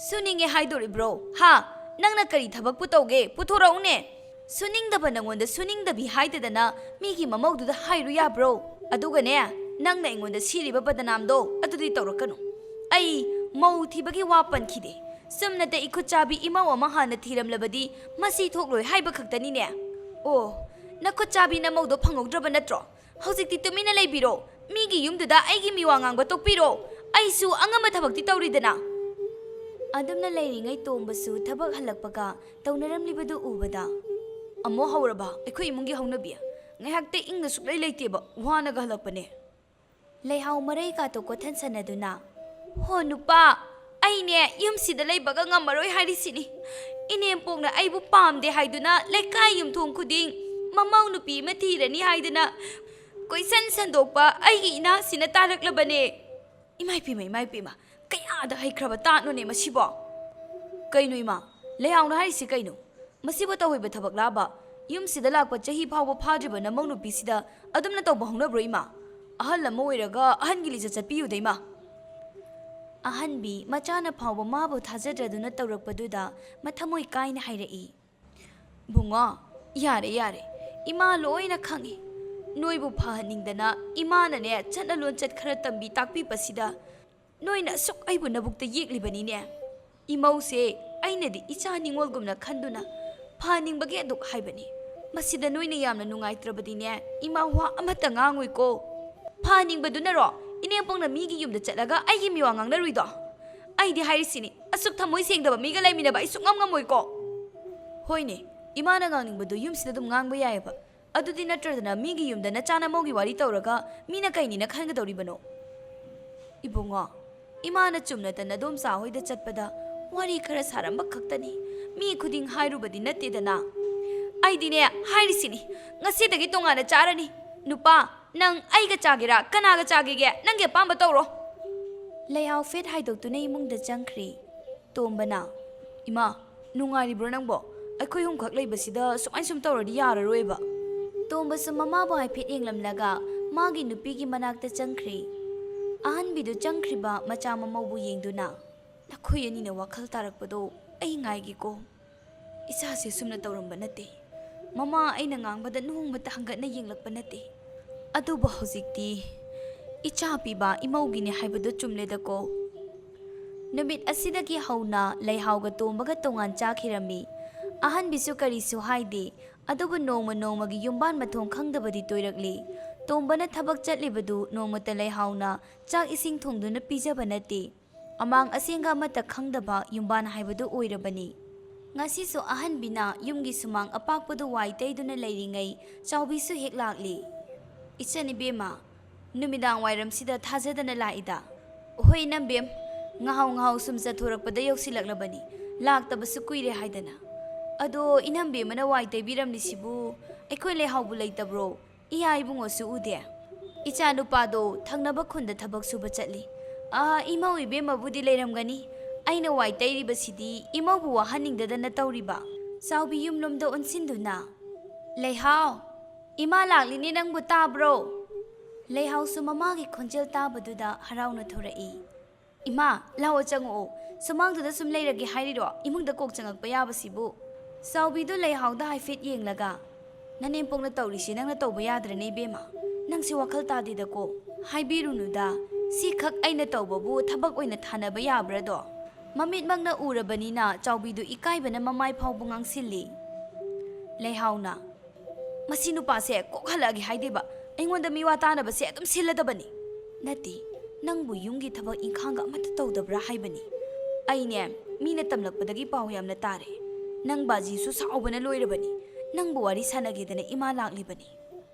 ꯁꯨꯅꯤꯡꯉꯦ ꯍꯥꯏꯗꯣꯔꯤꯕ꯭ꯔꯣ ꯍꯥ ꯅꯪꯅ ꯀꯔꯤ ꯊꯕꯛꯄꯨ ꯇꯧꯒꯦ ꯄꯨꯊꯣꯔꯛꯎꯅꯦ ꯁꯨꯅꯤꯡꯗꯕ ꯅꯪꯉꯣꯟꯗ ꯁꯨꯅꯤꯡꯗꯕꯤ ꯍꯥꯏꯗꯗꯅ ꯃꯤꯒꯤ ꯃꯃꯧꯗꯨꯗ ꯍꯥꯏꯔꯨ ꯌꯥꯕ꯭ꯔോ ꯑꯗꯨꯒꯅꯦ ꯅꯪꯅ ꯑꯩꯉꯣꯟꯗ ꯁꯤꯔꯤꯕ ꯕꯗꯅꯥꯝꯗꯣ ꯑꯗꯨꯗꯤ ꯇꯧꯔꯛꯀꯅꯨ ꯑꯩ ꯃꯧ ꯊꯤꯕꯒꯤ ꯋꯥ ꯄꯟꯈꯤꯗꯦ ꯆꯨꯝꯅꯇ ꯏꯈꯨꯠ ꯆꯥꯕꯤ ꯏꯃꯧ ꯑꯃ ꯍꯥꯟꯅ ꯊꯤꯔꯝꯂꯕꯗꯤ ꯃꯁꯤ ꯊꯣꯛꯂꯣꯏ ꯍꯥꯏꯕ ꯈꯛꯇꯅꯤꯅꯦ ꯑꯣ ꯅꯈꯨꯠ ꯆꯥꯕꯤ ꯅꯃꯧꯗꯣ ꯐꯪꯍꯧꯗ꯭ꯔꯕ ꯅꯠꯇ꯭ꯔꯣ ꯍꯧꯖꯤꯛꯇꯤ ꯇꯨꯃꯤꯟꯅ ꯂꯩꯕꯤꯔꯣ ꯃꯤꯒꯤ ꯌꯨꯝꯗꯨꯗ ꯑꯩꯒꯤ ꯃꯤꯋꯥ ꯉꯥꯡꯕ ꯇꯣꯛꯄꯤꯔꯣ ꯑꯩꯁꯨ ꯑꯉꯝꯕ ꯊꯕꯛꯇꯤ ꯇꯧꯔꯤꯗꯅ ꯑꯗꯨꯝꯅ ꯂꯩꯔꯤꯉꯩ ꯇꯣꯝꯕꯁꯨ ꯊꯕꯛ ꯍꯜꯂꯛꯄꯒ ꯇꯧꯅꯔꯝꯂꯤꯕꯗꯨ ꯎꯕꯗ ꯑꯃꯨꯛ ꯍꯧꯔꯕ ꯑꯩꯈꯣꯏ ꯏꯃꯨꯡꯒꯤ ꯍꯧꯅꯕꯤ ꯉꯥꯏꯍꯥꯛꯇ ꯏꯪꯅ ꯁꯨꯛꯂꯩ ꯂꯩꯇꯦꯕ ꯋꯥꯅꯒ ꯍꯜꯂꯛꯄꯅꯦ ꯂꯩꯍꯥꯎ ꯃꯔꯩ ꯀꯥꯇꯣ ꯀꯣꯊꯟꯁꯟꯅꯗꯨꯅ ꯍꯣ ꯅꯨꯄꯥ ꯑꯩꯅꯦ ꯌꯨꯝꯁꯤꯗ ꯂꯩꯕꯒ ꯉꯝꯃꯔꯣꯏ ꯍꯥꯏꯔꯤꯁꯤꯅꯤ ꯏꯅꯦꯝꯄꯣꯛꯅ ꯑꯩꯕꯨ ꯄꯥꯝꯗꯦ ꯍꯥꯏꯗꯨꯅ ꯂꯩꯀꯥꯏ ꯌꯨꯝꯊꯣꯡ ꯈꯨꯗꯤꯡ ꯃꯃꯧ ꯅꯨꯄꯤ ꯑꯃ ꯊꯤꯔꯅꯤ ꯍꯥꯏꯗꯨꯅ ꯀꯣꯏꯁꯟ ꯁꯟꯗꯣꯛꯄ ꯑꯩꯒꯤ ꯏꯅꯥꯛꯁꯤꯅ ꯇꯥꯔꯛꯂꯕꯅꯦ ꯏꯃꯥꯏ ꯄꯦꯝꯃ ꯀꯌꯥꯗ ꯍꯩꯈ꯭ꯔꯕ ꯇꯥꯠꯅꯣꯅꯦ ꯃꯁꯤꯕꯣ ꯀꯩꯅꯣ ꯏꯃꯥ ꯂꯩꯍꯥꯎꯅ ꯍꯥꯏꯔꯤꯁꯤ ꯀꯩꯅꯣ ꯃꯁꯤꯕꯨ ꯇꯧꯍꯩꯕ ꯊꯕꯛ ꯂꯥꯕ ꯌꯨꯝꯁꯤꯗ ꯂꯥꯛꯄ ꯆꯍꯤ ꯐꯥꯎꯕ ꯐꯥꯗ꯭ꯔꯤꯕ ꯅꯃꯧ ꯅꯨꯄꯤꯁꯤꯗ ꯑꯗꯨꯝꯅ ꯇꯧꯕ ꯍꯧꯅꯕ꯭ꯔꯣ ꯏꯃꯥ ꯑꯍꯜ ꯑꯃ ꯑꯣꯏꯔꯒ ꯑꯍꯟꯒꯤ ꯂꯤꯆꯠ ꯆꯠꯄꯤꯌꯨꯗ ꯏꯃꯥ ꯑꯍꯟꯕꯤ ꯃꯆꯥꯅ ꯐꯥꯎꯕ ꯃꯥꯕꯨ ꯊꯥꯖꯗ꯭ꯔꯗꯨꯅ ꯇꯧꯔꯛꯄꯗꯨꯗ ꯃꯊꯃꯣꯏ ꯀꯥꯏꯅ ꯍꯥꯏꯔꯛꯏ ꯕꯨꯡꯉꯣ ꯌꯥꯔꯦ ꯏꯃꯥ ꯂꯣꯏꯅ ꯈꯪꯏ ꯅꯣꯏꯕꯨ ꯐꯍꯟꯅꯤꯡꯗꯅ ꯏꯃꯥꯅꯅꯦ ꯆꯠꯅ ꯂꯣꯟꯆꯠ ꯈꯔ ꯇꯝꯕꯤ ꯇꯥꯛꯄꯤꯕꯁꯤꯗ ꯅꯣꯏꯅ ꯑꯁꯨꯛ ꯑꯩꯕꯨ ꯅꯕꯨꯛꯇ ꯌꯦꯛꯂꯤꯕꯅꯤꯅꯦ ꯏꯃꯧꯁꯦ ꯑꯩꯅꯗꯤ ꯏꯆꯥ ꯅꯤꯡꯉꯣꯜꯒꯨꯝꯅ ꯈꯟꯗꯨꯅ ꯐꯍꯟꯅꯤꯡꯕꯒꯤ ꯑꯗꯨꯛ ꯍꯥꯏꯕꯅꯤ ꯃꯁꯤꯗ ꯅꯣꯏꯅ ꯌꯥꯝꯅ ꯅꯨꯡꯉꯥꯏꯇ꯭ꯔꯕꯗꯤꯅꯦ ꯏꯃꯥ ꯋꯥ ꯑꯃꯠꯇ ꯉꯥꯡꯉꯣꯏꯀꯣ ꯐꯍꯟꯅꯤꯡꯕꯗꯨꯅꯔꯣ ꯏꯅꯦꯝꯄꯣꯛꯅ ꯃꯤꯒꯤ ꯌꯨꯝꯗ ꯆꯠꯂꯒ ꯑꯩꯒꯤ ꯃꯤꯋꯥ ꯉꯥꯡꯅꯔꯨꯏꯗꯣ ꯑꯩꯗꯤ ꯍꯥꯏꯔꯤꯁꯤꯅꯤ ꯑꯁꯨꯛ ꯊꯃꯣꯏ ꯁꯦꯡꯗꯕ ꯃꯤꯒ ꯂꯩꯃꯤꯟꯅꯕ ꯑꯩ ꯁꯨꯡꯉꯝ ꯉꯝꯃꯣꯏꯀꯣ ꯍꯣꯏꯅꯦ ꯏꯃꯥꯅ ꯉꯥꯡꯅꯤꯡꯕꯗꯨ ꯌꯨꯝꯁꯤꯗ ꯑꯗꯨꯝ ꯉꯥꯡꯕ ꯌꯥꯏꯑꯕ ꯑꯗꯨꯗꯤ ꯅꯠꯇ꯭ꯔꯗꯅ ꯃꯤꯒꯤ ꯌꯨꯝꯗ ꯅꯆꯥꯅꯃꯧꯒꯤ ꯋꯥꯔꯤ ꯇꯧꯔꯒ ꯃꯤꯅ ꯀꯩꯅꯤꯅ ꯈꯟꯒꯗꯧꯔꯤꯕꯅꯣ ꯏꯕꯨꯡꯉꯣ ꯏꯃꯥꯅ ꯆꯨꯝꯅꯇ ꯅꯗꯣꯝꯆꯥ ꯍꯣꯏꯗ ꯆꯠꯄꯗ ꯋꯥꯔꯤ ꯈꯔ ꯁꯥꯔꯝꯕ ꯈꯛꯇꯅꯤ ꯃꯤ ꯈꯨꯗꯤꯡ ꯍꯥꯏꯔꯨꯕꯗꯤ ꯅꯠꯇꯦꯗꯅ ꯑꯩꯗꯤꯅꯦ ꯍꯥꯏꯔꯤꯁꯤꯅꯤ ꯉꯁꯤꯗꯒꯤ ꯇꯣꯉꯥꯟꯅ ꯆꯥꯔꯅꯤ ꯅꯨꯄꯥ ꯅꯪ ꯑꯩꯒ ꯆꯥꯒꯦꯔꯥ ꯀꯅꯥꯒ ꯆꯥꯒꯦꯒꯦ ꯅꯪꯒꯤ ꯑꯄꯥꯝꯕ ꯇꯧꯔꯣ ꯂꯩꯍꯥꯎ ꯐꯦꯠ ꯍꯥꯏꯗꯣꯛꯇꯨꯅ ꯏꯃꯨꯡꯗ ꯆꯪꯈ꯭ꯔꯤ ꯇꯣꯝꯕꯅ ꯏꯃꯥ ꯅꯨꯡꯉꯥꯏꯔꯤꯕ꯭ꯔꯣ ꯅꯪꯕꯣ ꯑꯩꯈꯣꯏ ꯍꯨꯝꯈꯛ ꯂꯩꯕꯁꯤꯗ ꯁꯨꯝ ꯇꯧꯔꯗꯤ ꯌꯥꯔꯔꯣꯏꯕ ꯇꯣꯝꯕꯁꯨ ꯃꯃꯥꯕꯨ ꯍꯥꯏꯐꯦꯠ ꯌꯦꯡꯂꯝꯂꯒ ꯃꯥꯒꯤ ꯅꯨꯄꯤꯒꯤ ꯃꯅꯥꯛꯇ ꯆꯪꯈ꯭ꯔꯤ ꯑꯍꯟꯕꯤꯗꯨ ꯆꯪꯈ꯭ꯔꯤꯕ ꯃꯆꯥ ꯃꯃꯧꯕꯨ ꯌꯦꯡꯗꯨꯅ ꯅꯈꯣꯏ ꯑꯅꯤꯅ ꯋꯥꯈꯜ ꯇꯥꯔꯛꯄꯗꯣ ꯑꯩ ꯉꯥꯏꯒꯦꯀꯣ ꯏꯆꯥꯁꯦ ꯁꯨꯝꯅ ꯇꯧꯔꯝꯕ ꯅꯠꯇꯦ ꯃꯃꯥ ꯑꯩꯅ ꯉꯥꯡꯕꯗ ꯅꯣꯡꯃꯇ ꯍꯪꯒꯠꯅ ꯌꯦꯡꯂꯛꯄ ꯅꯠꯇꯦ ꯑꯗꯨꯕꯨ ꯍꯧꯖꯤꯛꯇꯤ ꯏꯆꯥ ꯄꯤꯕ ꯏꯃꯧꯒꯤꯅꯦ ꯍꯥꯏꯕꯗꯨ ꯆꯨꯝꯂꯦꯗꯀꯣ ꯅꯨꯃꯤꯠ ꯑꯁꯤꯗꯒꯤ ꯍꯧꯅ ꯂꯩꯍꯥꯎꯒ ꯇꯣꯝꯕꯒ ꯇꯣꯉꯥꯟ ꯆꯥꯈꯤꯔꯝꯃꯤ ꯑꯍꯟꯕꯤꯁꯨ ꯀꯔꯤꯁꯨ ꯍꯥꯏꯗꯦ ꯑꯗꯨꯕꯨ ꯅꯣꯡꯃꯒꯤ ꯌꯨꯝꯕꯥꯟ ꯃꯊꯣꯡ ꯈꯪꯗꯕꯗꯤ ꯇꯣꯏꯔꯛꯂꯤ ꯇꯣꯝꯕꯅ ꯊꯕꯛ ꯆꯠꯂꯤꯕꯗꯨ ꯅꯣꯡꯃꯇ ꯂꯩꯍꯥꯎꯅ ꯆꯥꯛ ꯏꯁꯤꯡ ꯊꯣꯡꯗꯨꯅ ꯄꯤꯖꯕ ꯅꯠꯇꯦ ꯑꯃꯥꯡ ꯑꯁꯦꯡꯒ ꯑꯃꯠꯇ ꯈꯪꯗꯕ ꯌꯨꯝꯕꯥꯟ ꯍꯥꯏꯕꯗꯨ ꯑꯣꯏꯔꯕꯅꯤ ꯉꯁꯤꯁꯨ ꯑꯍꯟꯕꯤꯅ ꯌꯨꯝꯒꯤ ꯁꯨꯃꯥꯡ ꯑꯄꯥꯛꯄꯗꯨ ꯋꯥꯏ ꯇꯩꯗꯨꯅ ꯂꯩꯔꯤꯉꯩ ꯆꯥꯎꯕꯤꯁꯨ ꯍꯦꯛ ꯂꯥꯛꯂꯤ ꯏꯆꯟ ꯅꯨꯃꯤꯗꯥꯡ ꯋꯥꯏꯔꯝꯁꯤꯗ ꯊꯥꯖꯗꯅ ꯂꯥꯛꯏꯗ ꯍꯣꯏ ꯅꯝꯕꯦꯝ ꯉꯍꯥꯎ ꯁꯨꯝ ꯆꯠꯊꯣꯔꯛꯄꯗ ꯌꯧꯁꯤꯜꯂꯛꯂꯕꯅꯤ ꯂꯥꯛꯇꯕꯁꯨ ꯀꯨꯏꯔꯦ ꯍꯥꯏꯗꯅ ꯑꯗꯣ ꯏꯅꯝꯕꯦꯝꯃꯅ ꯋꯥꯏ ꯇꯩꯕꯤꯔꯝꯂꯤꯁꯤꯕꯨ ꯑꯩꯈꯣꯏ ꯂꯩꯍꯥꯎꯕꯨ ꯂꯩꯇꯕ꯭ꯔꯣ ꯏꯌꯥ ꯏꯕꯨꯡꯉꯣꯁꯨ ꯎꯗꯦ ꯏꯆꯥ ꯅꯨꯄꯥꯗꯣ ꯊꯪꯅꯕ ꯈꯨꯟꯗ ꯊꯕꯛ ꯁꯨꯕ ꯆꯠꯂꯤ ꯏꯃꯧ ꯏꯕꯦꯝꯃꯕꯨꯗꯤ ꯂꯩꯔꯝꯒꯅꯤ ꯑꯩꯅ ꯋꯥꯏ ꯇꯩꯔꯤꯕꯁꯤꯗꯤ ꯏꯃꯧꯕꯨ ꯋꯥꯍꯟꯅꯤꯡꯗꯗꯅ ꯇꯧꯔꯤꯕ ꯆꯥꯎꯕꯤ ꯌꯨꯝꯂꯣꯝꯗ ꯑꯣꯟꯁꯤꯟꯗꯨꯅ ꯂꯩꯍꯥꯎ ꯏꯃꯥ ꯂꯥꯛꯂꯤꯅꯦ ꯅꯪꯕꯨ ꯇꯥꯕ꯭ꯔꯣ ꯂꯩꯍꯥꯎꯁꯨ ꯃꯃꯥꯒꯤ ꯈꯣꯟꯖꯦꯜ ꯇꯥꯕꯗꯨꯗ ꯍꯔꯥꯎꯅ ꯊꯣꯔꯛꯏ ꯏꯃꯥ ꯂꯥꯛꯑꯣ ꯆꯪꯉꯛꯑꯣ ꯁꯨꯃꯥꯡꯗꯨꯗ ꯁꯨꯝ ꯂꯩꯔꯒꯦ ꯍꯥꯏꯔꯤꯔꯣ ꯏꯃꯨꯡꯗ ꯀꯣꯛ ꯆꯪꯉꯛꯄ ꯌꯥꯕꯁꯤꯕꯨ ꯆꯥꯎꯕꯤꯗꯨ ꯂꯩꯍꯥꯎꯗ ꯍꯥꯏꯐꯦꯠ ꯌꯦꯡꯂꯒ ꯅꯅꯦꯝꯄꯣꯛꯅ ꯇꯧꯔꯤꯁꯤ ꯅꯪꯅ ꯇꯧꯕ ꯌꯥꯗ꯭ꯔꯅꯦ ꯏꯕꯦꯝꯃ ꯅꯪꯁꯤ ꯋꯥꯈꯜ ꯇꯥꯗꯦꯗꯀꯣ ꯍꯥꯏꯕꯤꯔꯨꯅꯨꯗ ꯁꯤꯈꯛ ꯑꯩꯅ ꯇꯧꯕꯕꯨ ꯊꯕꯛ ꯑꯣꯏꯅ ꯊꯥꯅꯕ ꯌꯥꯕ꯭ꯔꯥꯗꯣ ꯃꯃꯤꯠꯃꯛꯅ ꯎꯔꯕꯅꯤꯅ ꯆꯥꯎꯕꯤꯗꯨ ꯏꯀꯥꯏꯕꯅ ꯃꯃꯥꯏ ꯐꯥꯎꯕ ꯉꯥꯡꯁꯤꯜꯂꯤ ꯂꯩꯍꯥꯎꯅ ꯃꯁꯤ ꯅꯨꯄꯥꯁꯦ ꯀꯣꯛ ꯍꯜꯂꯛꯑꯒꯦ ꯍꯥꯏꯗꯦꯕ ꯑꯩꯉꯣꯟꯗ ꯃꯤꯋꯥ ꯇꯥꯅꯕꯁꯦ ꯑꯗꯨꯝ ꯁꯤꯜꯂꯗꯕꯅꯤ ꯅꯠꯇꯦ ꯅꯪꯕꯨ ꯌꯨꯝꯒꯤ ꯊꯕꯛ ꯏꯪꯈꯥꯡꯒ ꯑꯃꯠꯇ ꯇꯧꯗꯕ꯭ꯔꯥ ꯍꯥꯏꯕꯅꯤ ꯑꯩꯅꯦ ꯃꯤꯅ ꯇꯝꯂꯛꯄꯗꯒꯤ ꯄꯥꯎ ꯌꯥꯝꯅ ꯇꯥꯔꯦ ꯅꯪ ꯕꯥꯖꯤꯁꯨ ꯁꯥꯎꯕꯅ ꯂꯣꯏꯔꯕꯅꯤ ꯅꯪꯕꯨ ꯋꯥꯔꯤ ꯁꯥꯟꯅꯒꯦꯗꯅ ꯏꯃꯥ ꯂꯥꯛꯂꯤꯕꯅꯤ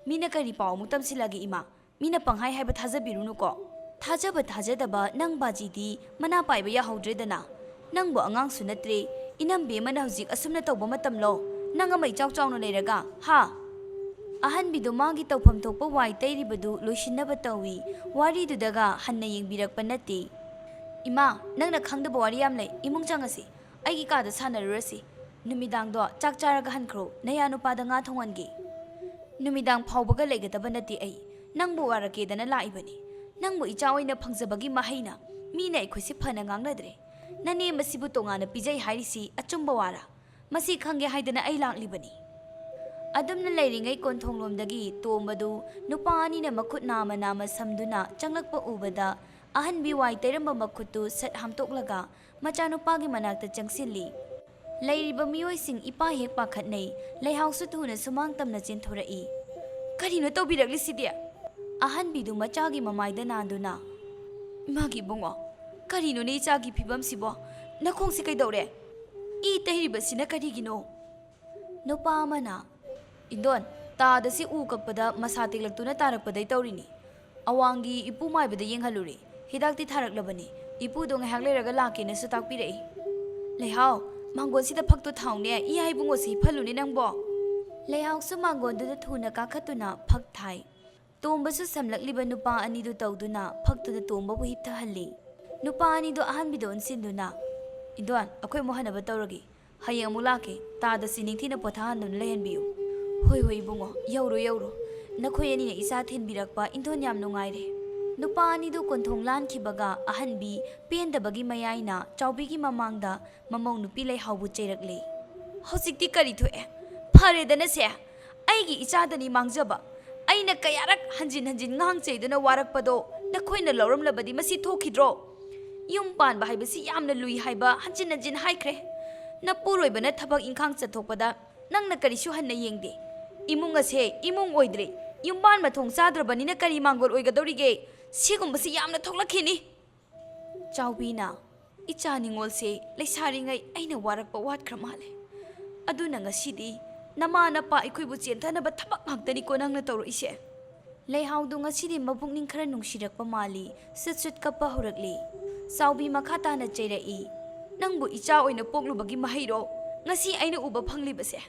ꯃꯤꯅ ꯀꯔꯤ ꯄꯥꯎ ꯑꯃꯨꯛ ꯇꯝꯁꯤꯜꯂꯒꯦ ꯏꯃꯥ ꯃꯤꯅ ꯄꯪꯍꯥꯏ ꯍꯥꯏꯕ ꯊꯥꯖꯕꯤꯔꯨꯅꯨꯀꯣ ꯊꯥꯖꯕ ꯊꯥꯖꯗꯕ ꯅꯪ ꯕꯥꯖꯤꯗꯤ ꯃꯅꯥ ꯄꯥꯏꯕ ꯌꯥꯍꯧꯗ꯭ꯔꯦꯗꯅ ꯅꯪꯕꯨ ꯑꯉꯥꯡꯁꯨ ꯅꯠꯇ꯭ꯔꯦ ꯏꯅꯝꯕꯦꯝꯃꯅ ꯍꯧꯖꯤꯛ ꯑꯁꯨꯝꯅ ꯇꯧꯕ ꯃꯇꯝꯂꯣ ꯅꯪ ꯑꯃ ꯏꯆꯥꯎ ꯆꯥꯎꯅ ꯂꯩꯔꯒ ꯑꯍꯟꯕꯤꯗꯨ ꯃꯥꯒꯤ ꯇꯧꯐꯝ ꯊꯣꯛꯄ ꯋꯥꯏ ꯇꯩꯔꯤꯕꯗꯨ ꯂꯣꯏꯁꯤꯟꯅꯕ ꯇꯧꯏ ꯋꯥꯔꯤꯗꯨꯗꯒ ꯍꯟꯅ ꯌꯦꯡꯕꯤꯔꯛꯄ ꯅꯠꯇꯦ ꯏꯃꯥ ꯅꯪꯅ ꯈꯪꯗꯕ ꯋꯥꯔꯤ ꯌꯥꯝ ꯂꯩ ꯏꯃꯨꯡ ꯆꯪꯉꯁꯤ ꯑꯩꯒꯤ ꯀꯥꯗ ꯁꯥꯟꯅꯔꯨꯔꯁꯤ ꯅꯨꯃꯤꯗꯥꯡꯗꯣ ꯆꯥꯛ ꯆꯥꯔꯒ ꯍꯟꯈ꯭ꯔꯣ ꯅꯌꯥ ꯅꯨꯄꯥꯗ ꯉꯥ ꯊꯣꯡꯍꯟꯒꯦ ꯅꯨꯃꯤꯗꯥꯡ ꯐꯥꯎꯕꯒ ꯂꯩꯒꯗꯕ ꯅꯠꯇꯦ ꯑꯩ ꯅꯪꯕꯨ ꯋꯥꯔꯛꯀꯦꯗꯅ ꯂꯥꯛꯏꯕꯅꯤ ꯅꯪꯕꯨ ꯏꯆꯥ ꯑꯣꯏꯅ ꯐꯪꯖꯕꯒꯤ ꯃꯍꯩꯅ ꯃꯤꯅ ꯑꯩꯈꯣꯏꯁꯦ ꯐꯅ ꯉꯥꯡꯅꯗ꯭ꯔꯦ ꯅꯅꯦꯝꯕꯁꯤꯕꯨ ꯇꯣꯉꯥꯟꯅ ꯄꯤꯖꯩ ꯍꯥꯏꯔꯤꯁꯤ ꯑꯆꯨꯝꯕ ꯋꯥꯔꯥ ꯃꯁꯤ ꯈꯪꯒꯦ ꯍꯥꯏꯗꯅ ꯑꯩ ꯂꯥꯛꯂꯤꯕꯅꯤ ꯑꯗꯨꯝꯅ ꯂꯩꯔꯤꯉꯩ ꯀꯣꯟꯊꯣꯡꯂꯣꯝꯗꯒꯤ ꯇꯣꯝꯕꯗꯨ ꯅꯨꯄꯥ ꯑꯅꯤꯅ ꯃꯈꯨꯠ ꯅꯥꯝꯃ ꯁꯝꯗꯨꯅ ꯆꯪꯂꯛꯄ ꯎꯕꯗ ꯑꯍꯟꯕꯤ ꯋꯥꯏ ꯇꯩꯔꯝꯕ ꯃꯈꯨꯠꯇꯨ ꯁꯠ ꯍꯥꯝꯇꯣꯛꯂꯒ ꯃꯆꯥꯅꯨꯄꯥꯒꯤ ꯃꯅꯥꯛꯇ ꯆꯪꯁꯤꯜꯂꯤ ꯂꯩꯔꯤꯕ ꯃꯤꯑꯣꯏꯁꯤꯡ ꯏꯄꯥ ꯍꯦꯛ ꯄꯥꯈꯠꯅꯩ ꯂꯩꯍꯥꯎꯁꯨ ꯊꯨꯅ ꯁꯨꯃꯥꯡ ꯇꯝꯅ ꯆꯦꯟꯊꯣꯔꯛꯏ ꯀꯔꯤꯅꯣ ꯇꯧꯕꯤꯔꯛꯂꯤꯁꯤꯗꯤ ꯑꯍꯟꯕꯤꯗꯨ ꯃꯆꯥꯒꯤ ꯃꯃꯥꯏꯗ ꯅꯥꯟꯗꯨꯅ ꯏꯃꯥꯒꯤ ꯏꯕꯨꯡꯉꯣ ꯀꯔꯤꯅꯣꯅꯦ ꯏꯆꯥꯒꯤ ꯐꯤꯕꯝꯁꯤꯕꯣ ꯅꯈꯣꯡꯁꯤ ꯀꯩꯗꯧꯔꯦ ꯏ ꯇꯩꯔꯤꯕꯁꯤꯅ ꯀꯔꯤꯒꯤꯅꯣ ꯅꯨꯄꯥ ꯑꯃꯅ ꯏꯟꯗꯣꯟ ꯇꯥꯗꯁꯤ ꯎ ꯀꯛꯄꯗ ꯃꯁꯥ ꯇꯦꯛꯂꯛꯇꯨꯅ ꯇꯥꯔꯛꯄꯗꯩ ꯇꯧꯔꯤꯅꯤ ꯑꯋꯥꯡꯒꯤ ꯏꯄꯨ ꯃꯥꯏꯕꯗ ꯌꯦꯡꯍꯜꯂꯨꯔꯦ ꯍꯤꯗꯥꯛꯇꯤ ꯊꯥꯔꯛꯂꯕꯅꯤ ꯏꯄꯨꯗꯣ ꯉꯥꯏꯍꯥꯛ ꯂꯩꯔꯒ ꯂꯥꯛꯀꯦꯅꯁꯨ ꯇꯥꯛꯄꯤꯔꯛꯏ ꯂꯩꯍꯥꯎ ꯃꯥꯡꯒꯣꯟꯁꯤꯗ ꯐꯛꯇꯣ ꯊꯥꯎꯅꯦ ꯏꯌꯥ ꯏꯕꯨꯡꯉꯣꯁꯤ ꯐꯜꯂꯨꯅꯦ ꯅꯪꯕꯣ ꯂꯩꯍꯥꯎꯁꯨ ꯃꯥꯡꯒꯣꯟꯗꯨꯗ ꯊꯨꯅ ꯀꯥꯈꯠꯇꯨꯅ ꯐꯛ ꯊꯥꯏ ꯇꯣꯝꯕꯁꯨ ꯁꯝꯂꯛꯂꯤꯕ ꯅꯨꯄꯥ ꯑꯅꯤꯗꯨ ꯇꯧꯗꯨꯅ ꯐꯛꯇꯨꯗ ꯇꯣꯝꯕꯕꯨ ꯍꯤꯞꯊꯍꯜꯂꯤ ꯅꯨꯄꯥ ꯑꯅꯤꯗꯣ ꯑꯍꯟꯕꯤꯗ ꯑꯣꯟꯁꯤꯟꯗꯨꯅ ꯏꯟꯗꯣꯟ ꯑꯩꯈꯣꯏ ꯑꯃꯨꯛ ꯍꯟꯅꯕ ꯇꯧꯔꯒꯦ ꯍꯌꯦꯡ ꯑꯃꯨꯛ ꯂꯥꯛꯀꯦ ꯇꯥꯗꯁꯤ ꯅꯤꯡꯊꯤꯅ ꯄꯣꯊꯥꯍꯟꯗꯨꯅ ꯂꯩꯍꯟꯕꯤꯌꯨ ꯍꯣꯏ ꯍꯣꯏ ꯏꯕꯨꯡꯉꯣ ꯌꯧꯔꯣ ꯅꯈꯣꯏ ꯑꯅꯤꯅ ꯏꯆꯥ ꯊꯤꯟꯕꯤꯔꯛꯄ ꯏꯟꯊꯣꯟ ꯌꯥꯝ ꯅꯨꯡꯉꯥꯏꯔꯦ ꯅꯨꯄꯥ ꯑꯅꯤꯗꯨ ꯀꯣꯟꯊꯣꯡ ꯂꯥꯟꯈꯤꯕꯒ ꯑꯍꯟꯕꯤ ꯄꯦꯟꯗꯕꯒꯤ ꯃꯌꯥꯏꯅ ꯆꯥꯎꯕꯤꯒꯤ ꯃꯃꯥꯡꯗ ꯃꯃꯧ ꯅꯨꯄꯤ ꯂꯩꯍꯥꯎꯕꯨ ꯆꯩꯔꯛꯂꯦ ꯍꯧꯖꯤꯛꯇꯤ ꯀꯔꯤ ꯊꯣꯛꯑꯦ ꯐꯔꯦꯗꯅꯁꯦ ꯑꯩꯒꯤ ꯏꯆꯥꯗꯅꯤ ꯃꯥꯡꯖꯕ ꯑꯩꯅ ꯀꯌꯥꯔꯛ ꯍꯟꯖꯤꯟ ꯉꯥꯡ ꯆꯩꯗꯨꯅ ꯋꯥꯔꯛꯄꯗꯣ ꯅꯈꯣꯏꯅ ꯂꯧꯔꯝꯂꯕꯗꯤ ꯃꯁꯤ ꯊꯣꯛꯈꯤꯗ꯭ꯔꯣ ꯌꯨꯝ ꯄꯥꯟꯕ ꯍꯥꯏꯕꯁꯤ ꯌꯥꯝꯅ ꯂꯨꯏ ꯍꯥꯏꯕ ꯍꯟꯖꯤꯟ ꯍꯥꯏꯈ꯭ರೆ ꯅꯄꯨꯔꯣꯏꯕꯅ ꯊꯕꯛ ꯏꯪꯈꯥꯡ ꯆꯠꯊꯣꯛꯄꯗ ꯅꯪꯅ ꯀꯔꯤꯁꯨ ꯍꯟꯅ ꯌꯦꯡꯗꯦ ꯏꯃꯨꯡ ꯑꯁꯦ ꯏꯃꯨꯡ ꯑꯣꯏꯗ꯭ꯔꯦ ꯌꯨꯝꯕꯥꯟ ꯃꯊꯣꯡ ꯆꯥꯗ꯭ꯔꯕꯅꯤꯅ ꯀꯔꯤ ꯃꯥꯡꯒꯣꯜ ꯑꯣꯏꯒꯗꯧꯔꯤꯒꯦ ꯁꯤꯒꯨꯝꯕꯁꯤ ꯌꯥꯝꯅ ꯊꯣꯛꯂꯛꯈꯤꯅꯤ ꯆꯥꯎꯕꯤꯅ ꯏꯆꯥ ꯅꯤꯡꯉꯣꯜꯁꯦ ꯂꯩꯁꯥꯔꯤꯉꯩ ꯑꯩꯅ ꯋꯥꯔꯛꯄ ꯋꯥꯠꯈ꯭ꯔ ꯃꯥꯜꯂꯦ ꯑꯗꯨꯅ ꯉꯁꯤꯗꯤ ꯅꯃꯥ ꯅꯄꯥ ꯑꯩꯈꯣꯏꯕꯨ ꯆꯦꯟꯊꯅꯕ ꯊꯕꯛ ꯉꯥꯛꯇꯅꯤꯀꯣ ꯅꯪꯅ ꯇꯧꯔꯛꯏꯁꯦ ꯂꯩꯍꯥꯎꯗꯨ ꯉꯁꯤꯗꯤ ꯃꯄꯨꯛꯅꯤꯡ ꯈꯔ ꯅꯨꯡꯁꯤꯔꯛꯄ ꯃꯥꯜꯂꯤ ꯁꯨꯠ ꯀꯞꯄ ꯍꯧꯔꯛꯂꯤ ꯆꯥꯎꯕꯤ ꯃꯈꯥ ꯇꯥꯅ ꯆꯩꯔꯛꯏ ꯅꯪꯕꯨ ꯏꯆꯥ ꯑꯣꯏꯅ ꯄꯣꯛꯂꯨꯕꯒꯤ ꯃꯍꯩꯔꯣ ꯉꯁꯤ ꯑꯩꯅ ꯎꯕ ꯐꯪꯂꯤꯕꯁꯦ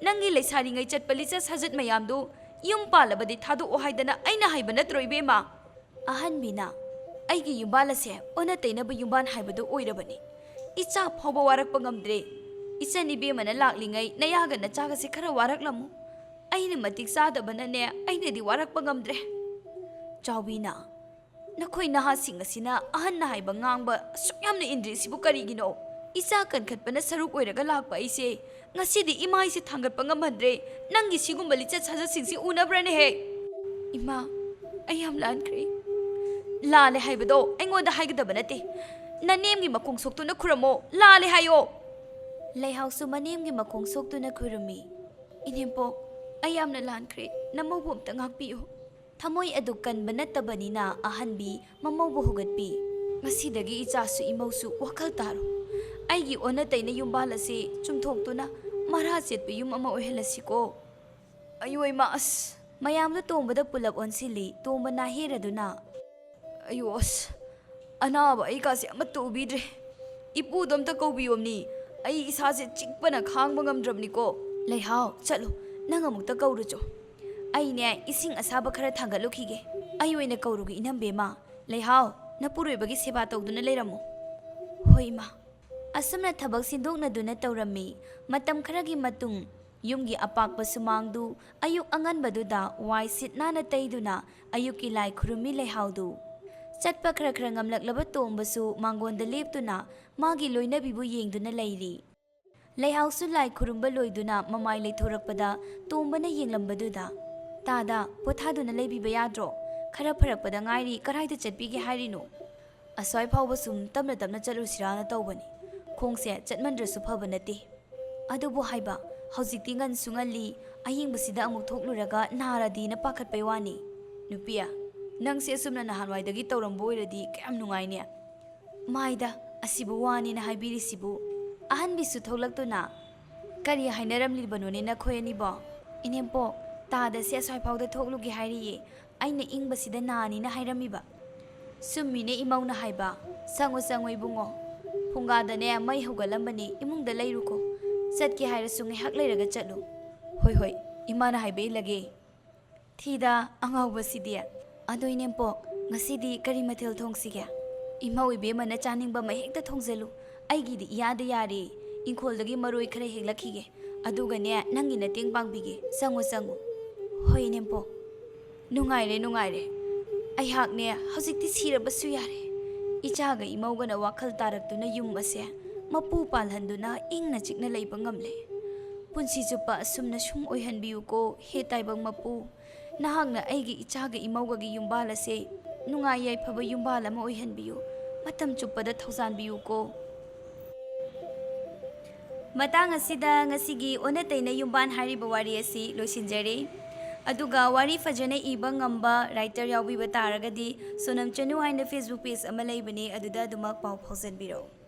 ꯅꯪꯒꯤ ꯂꯩꯁꯥꯔꯤꯉꯩ ꯆꯠꯄ ꯂꯤꯆꯠ ꯁꯥꯖꯠ ꯃꯌꯥꯝꯗꯨ ꯌꯨꯝ ꯄꯥꯜꯂꯕꯗꯤ ꯊꯥꯗꯣꯛꯑꯣ ꯍꯥꯏꯗꯅ ꯑꯩꯅ ꯍꯥꯏꯕ ꯅꯠꯇ꯭ꯔꯣ ꯏꯕꯦꯝꯃ ꯑꯍꯟꯕꯤꯅ ꯑꯩꯒꯤ ꯌꯨꯝꯕꯥꯜ ꯑꯁꯦ ꯑꯣꯟꯅ ꯇꯩꯅꯕ ꯌꯨꯝꯕꯥꯜ ꯍꯥꯏꯕꯗꯨ ꯑꯣꯏꯔꯕꯅꯤ ꯏꯆꯥ ꯐꯥꯎꯕ ꯋꯥꯔꯛꯄ ꯉꯝꯗ꯭ꯔꯦ ꯏꯆꯟ ꯏꯕꯦꯝꯃꯅ ꯂꯥꯛꯂꯤꯉꯩ ꯅꯌꯥꯒ ꯅꯆꯥꯒꯁꯦ ꯈꯔ ꯋꯥꯔꯛꯂꯝꯃꯨ ꯑꯩꯅ ꯃꯇꯤꯛ ꯆꯥꯗꯕꯅꯅꯦ ꯑꯩꯅꯗꯤ ꯋꯥꯔꯛꯄ ꯉꯝꯗ꯭ꯔꯦ ꯆꯥꯎꯕꯤꯅ ꯅꯈꯣꯏ ꯅꯍꯥꯁꯤꯡ ꯑꯁꯤꯅ ꯑꯍꯟꯅ ꯍꯥꯏꯕ ꯉꯥꯡꯕ ꯑꯁꯨꯛ ꯌꯥꯝꯅ ꯏꯟꯗ꯭ꯔꯤꯁꯤꯕꯨ ꯀꯔꯤꯒꯤꯅꯣ ꯏꯆꯥ ꯀꯟꯈꯠꯄꯅ ꯁꯔꯨꯛ ꯑꯣꯏꯔꯒ ꯂꯥꯛꯄ ꯑꯩꯁꯦ ꯉꯁꯤꯗꯤ ꯏꯃꯥꯏꯁꯦ ꯊꯥꯡꯒꯠꯄ ꯉꯝꯍꯟꯗ꯭ꯔꯦ ꯅꯪꯒꯤ ꯁꯤꯒꯨꯝꯕ ꯂꯤꯆꯠ ꯁꯥꯖꯠꯁꯤꯡꯁꯤ ꯎꯅꯕ꯭ꯔꯅꯦꯍꯦ ꯏꯃꯥ ꯑꯩ ꯌꯥꯝ ꯂꯥꯟꯈ꯭ꯔꯦ ꯂꯥꯜꯂꯦ ꯍꯥꯏꯕꯗꯣ ꯑꯩꯉꯣꯟꯗ ꯍꯥꯏꯒꯗꯕ ꯅꯠꯇꯦ ꯅꯅꯦꯝꯒꯤ ꯃꯈꯣꯡ ꯁꯣꯛꯇꯨꯅ ꯈꯨꯔꯝꯃꯣ ꯂꯥꯜꯂꯦ ꯍꯥꯏꯌꯣ ꯂꯩꯍꯥꯎꯁꯨ ꯃꯅꯦꯝꯒꯤ ꯃꯈꯣꯡ ꯁꯣꯛꯇꯨꯅ ꯈꯨꯔꯨꯝꯃꯤ ꯏꯅꯦꯝꯄꯣꯛ ꯑꯩ ꯌꯥꯝꯅ ꯂꯥꯟꯈ꯭ꯔꯦ ꯅꯃꯧꯕꯨ ꯑꯝꯇ ꯉꯥꯛꯄꯤꯌꯨ ꯊꯃꯣꯏ ꯑꯗꯨ ꯀꯟꯕ ꯅꯠꯇꯕꯅꯤꯅ ꯑꯍꯟꯕꯤ ꯃꯃꯧꯕꯨ ꯍꯧꯒꯠꯄꯤ ꯉꯁꯤꯗꯒꯤ ꯏꯆꯥꯁꯨ ꯏꯃꯧꯁꯨ ꯋꯥꯈꯜ ꯇꯥꯔꯣ ꯑꯩꯒꯤ ꯑꯣꯟꯅ ꯇꯩꯅ ꯌꯨꯝꯕꯥꯜ ꯑꯁꯤ ꯆꯨꯝꯊꯣꯛꯇꯨꯅ ꯃꯔꯥ ꯆꯦꯠꯄ ꯌꯨꯝ ꯑꯃ ꯑꯣꯏꯍꯜꯂꯁꯤꯀꯣ ꯑꯌꯣ ꯏꯃꯥ ꯑꯁ ꯃꯌꯥꯝꯗꯨ ꯇꯣꯝꯕꯗ ꯄꯨꯂꯞ ꯑꯣꯟꯁꯤꯜꯂꯤ ꯇꯣꯝꯕ ꯅꯥꯍꯦꯔꯗꯨꯅ ꯑꯌꯣ ꯑꯁ ꯑꯅꯥꯕ ꯑꯩꯒꯥꯁꯦ ꯑꯃꯠꯇ ꯎꯕꯤꯗ꯭ꯔꯦ ꯏꯄꯨꯗꯣ ꯑꯝꯇ ꯀꯧꯕꯤꯌꯣꯝꯅꯤ ꯑꯩ ꯏꯁꯥꯁꯦ ꯆꯤꯛꯄꯅ ꯈꯥꯡꯕ ꯉꯝꯗ꯭ꯔꯕꯅꯤꯀꯣ ꯂꯩꯍꯥꯎ ꯆꯠꯂꯨ ꯅꯪ ꯑꯃꯨꯛꯇ ꯀꯧꯔꯨꯆꯣ ꯑꯩꯅꯦ ꯏꯁꯤꯡ ꯑꯁꯥꯕ ꯈꯔ ꯊꯥꯡꯒꯠꯂꯨꯈꯤꯒꯦ ꯑꯩ ꯑꯣꯏꯅ ꯀꯧꯔꯨꯒꯦ ꯏꯅꯝꯕꯦꯝꯃ ꯂꯩꯍꯥꯎ ꯅꯄꯨꯔꯣꯏꯕꯒꯤ ꯁꯦꯕꯥ ꯇꯧꯗꯨꯅ ꯂꯩꯔꯝꯃꯨ ꯍꯣꯏ ꯏꯃꯥ ꯑꯁꯨꯝꯅ ꯊꯕꯛ ꯁꯤꯟꯗꯣꯛꯅꯗꯨꯅ ꯇꯧꯔꯝꯃꯤ ꯃꯇꯝ ꯈꯔꯒꯤ ꯃꯇꯨꯡ ꯌꯨꯝꯒꯤ ꯑꯄꯥꯛꯄ ꯁꯨꯃꯥꯡꯗꯨ ꯑꯌꯨꯛ ꯑꯉꯟꯕꯗꯨꯗ ꯋꯥꯏ ꯁꯤꯠ ꯅꯥꯟꯅ ꯇꯩꯗꯨꯅ ꯑꯌꯨꯛꯀꯤ ꯂꯥꯏ ꯈꯨꯔꯨꯝꯃꯤ ꯂꯩꯍꯥꯎꯗꯨ ꯆꯠꯄ ꯈꯔ ꯉꯝꯂꯛꯂꯕ ꯇꯣꯝꯕꯁꯨ ꯃꯥꯡꯒꯣꯟꯗ ꯂꯦꯞꯇꯨꯅ ꯃꯥꯒꯤ ꯂꯣꯏꯅꯕꯤꯕꯨ ꯌꯦꯡꯗꯨꯅ ꯂꯩꯔꯤ ꯂꯩꯍꯥꯎꯁꯨ ꯂꯥꯏ ꯈꯨꯔꯨꯝꯕ ꯂꯣꯏꯗꯨꯅ ꯃꯃꯥꯏ ꯂꯩꯊꯣꯔꯛꯄꯗ ꯇꯣꯝꯕꯅ ꯌꯦꯡꯂꯝꯕꯗꯨꯗ ꯇꯥꯗ ꯄꯣꯊꯥꯗꯨꯅ ꯂꯩꯕꯤꯕ ꯌꯥꯗ꯭ꯔꯣ ꯈꯔ ꯐꯔꯛꯄꯗ ꯉꯥꯏꯔꯤ ꯀꯔꯥꯏꯗ ꯆꯠꯄꯤꯒꯦ ꯍꯥꯏꯔꯤꯅꯣ ꯑꯁ꯭ꯋꯥꯏ ꯐꯥꯎꯕ ꯁꯨꯝ ꯇꯞꯅ ꯆꯠꯂꯨꯁꯤꯔꯥꯅ ꯇꯧꯕꯅꯤ ꯈꯣꯡꯁꯦ ꯆꯠꯃꯟꯗ꯭ꯔꯁꯨ ꯐꯕ ꯅꯠꯇꯦ ꯑꯗꯨꯕꯨ ꯍꯥꯏꯕ ꯍꯧꯖꯤꯛꯇꯤ ꯉꯟꯁꯨ ꯉꯜꯂꯤ ꯑꯌꯤꯡꯕꯁꯤꯗ ꯑꯃꯨꯛ ꯊꯣꯛꯂꯨꯔꯒ ꯅꯥꯔꯗꯤꯅ ꯄꯥꯈꯠꯄꯩ ꯋꯥꯅꯤ ꯅꯨꯄꯤꯌꯥ ꯅꯪꯁꯦ ꯑꯁꯨꯝꯅ ꯅꯍꯥꯟꯋꯥꯏꯗꯒꯤ ꯇꯧꯔꯝꯕ ꯑꯣꯏꯔꯗꯤ ꯀꯌꯥꯝ ꯅꯨꯡꯉꯥꯏꯅꯦ ꯃꯥꯏꯗ ꯑꯁꯤꯕꯨ ꯋꯥꯅꯤꯅ ꯍꯥꯏꯕꯤꯔꯤꯁꯤꯕꯨ ꯑꯍꯟꯕꯤꯁꯨ ꯊꯣꯛꯂꯛꯇꯨꯅ ꯀꯔꯤ ꯍꯥꯏꯅꯔꯝꯂꯤꯕꯅꯣꯅꯦ ꯅꯈꯣꯏ ꯑꯅꯤꯕꯣ ꯏꯅꯦꯝꯄꯣꯛ ꯇꯥꯗꯁꯦ ꯑꯁ꯭ꯋꯥꯏꯐꯥꯎꯗ ꯊꯣꯛꯂꯨꯒꯦ ꯍꯥꯏꯔꯤꯌꯦ ꯑꯩꯅ ꯏꯪꯕꯁꯤꯗ ꯅꯥꯅꯤꯅ ꯍꯥꯏꯔꯝꯃꯤꯕ ꯁꯨꯝꯃꯤꯅꯦ ꯏꯃꯧꯅ ꯍꯥꯏꯕ ꯆꯪꯉꯣ ꯏꯕꯨꯡꯉꯣ ꯐꯨꯡꯒꯥꯗꯅꯦ ꯃꯩ ꯍꯧꯒꯠꯂꯝꯕꯅꯤ ꯏꯃꯨꯡꯗ ꯂꯩꯔꯨꯀꯣ ꯆꯠꯀꯦ ꯍꯥꯏꯔꯁꯨ ꯉꯥꯏꯍꯥꯛ ꯂꯩꯔꯒ ꯆꯠꯂꯨ ꯍꯣꯏ ꯏꯃꯥꯅ ꯍꯥꯏꯕ ꯏꯜꯂꯒꯦ ꯊꯤꯗ ꯑꯉꯥꯎꯕꯁꯤꯗꯤ ꯑꯗꯣ ꯏꯅꯦꯝꯄꯣꯛ ꯉꯁꯤꯗꯤ ꯀꯔꯤ ꯃꯊꯦꯜ ꯊꯣꯡꯁꯤꯒꯦ ꯏꯃꯧ ꯏꯕꯦꯝꯃꯅ ꯆꯥꯅꯤꯡꯕ ꯑꯃ ꯍꯦꯛꯇ ꯊꯣꯡꯖꯜꯂꯨ ꯑꯩꯒꯤꯗꯤ ꯏꯌꯥꯗ ꯌꯥꯔꯦ ꯏꯪꯈꯣꯜꯗꯒꯤ ꯃꯔꯣꯏ ꯈꯔ ꯍꯦꯛꯂꯛꯈꯤꯒꯦ ꯑꯗꯨꯒꯅꯦ ꯅꯪꯒꯤ ꯃꯇꯦꯡ ꯄꯥꯡꯕꯤꯒꯦ ꯆꯪꯉꯨ ꯍꯣꯏ ꯏꯅꯦꯝꯄꯣꯛ ꯅꯨꯡꯉꯥꯏꯔꯦ ꯑꯩꯍꯥꯛꯅꯦ ꯍꯧꯖꯤꯛꯇꯤ ꯁꯤꯔꯕꯁꯨ ꯌꯥꯔꯦ ꯏꯆꯥꯒ ꯏꯃꯧꯒꯅ ꯋꯥꯈꯜ ꯇꯥꯔꯛꯇꯨꯅ ꯌꯨꯝ ꯑꯁꯦ ꯃꯄꯨ ꯄꯥꯜꯍꯟꯗꯨꯅ ꯏꯪꯅ ꯆꯤꯛꯅ ꯂꯩꯕ ꯉꯝꯂꯦ ꯄꯨꯟꯁꯤ ꯆꯨꯞꯄ ꯑꯁꯨꯝꯅ ꯁꯨꯝ ꯑꯣꯏꯍꯟꯕꯤꯌꯨꯀꯣ ꯍꯦ ꯇꯥꯏꯕꯪ ꯃꯄꯨ ꯅꯍꯥꯛꯅ ꯑꯩꯒꯤ ꯏꯆꯥꯒ ꯏꯃꯧꯒꯒꯤ ꯌꯨꯝꯕꯥꯜ ꯑꯁꯦ ꯅꯨꯡꯉꯥꯏ ꯌꯥꯏꯐꯕ ꯌꯨꯝꯕꯥꯜ ꯑꯃ ꯑꯣꯏꯍꯟꯕꯤꯌꯨ ꯃꯇꯝ ꯆꯨꯞꯄꯗ ꯊꯧꯖꯥꯟꯕꯤꯌꯨꯀꯣ ꯃꯇꯥꯡ ꯑꯁꯤꯗ ꯉꯁꯤꯒꯤ ꯑꯣꯟꯅ ꯇꯩꯅ ꯌꯨꯝꯕꯥꯟ ꯍꯥꯏꯔꯤꯕ ꯋꯥꯔꯤ ꯑꯁꯤ ꯂꯣꯏꯁꯤꯟꯖꯔꯦ ꯑꯗꯨꯒ ꯋꯥꯔꯤ ꯐꯖꯅ ꯏꯕ ꯉꯝꯕ ꯔꯥꯏꯇꯔ ꯌꯥꯎꯕꯤꯕ ꯇꯥꯔꯒꯗꯤ ꯁꯣꯅꯝ ꯆꯅꯨ ꯍꯥꯏꯅ ꯐꯦꯁꯕꯨꯛ ꯄꯦꯖ ꯑꯃ ꯂꯩꯕꯅꯦ ꯑꯗꯨꯗ ꯑꯗꯨꯃꯛ ꯄꯥꯎ ꯐꯥꯎꯖꯟꯕꯤꯔꯛꯎ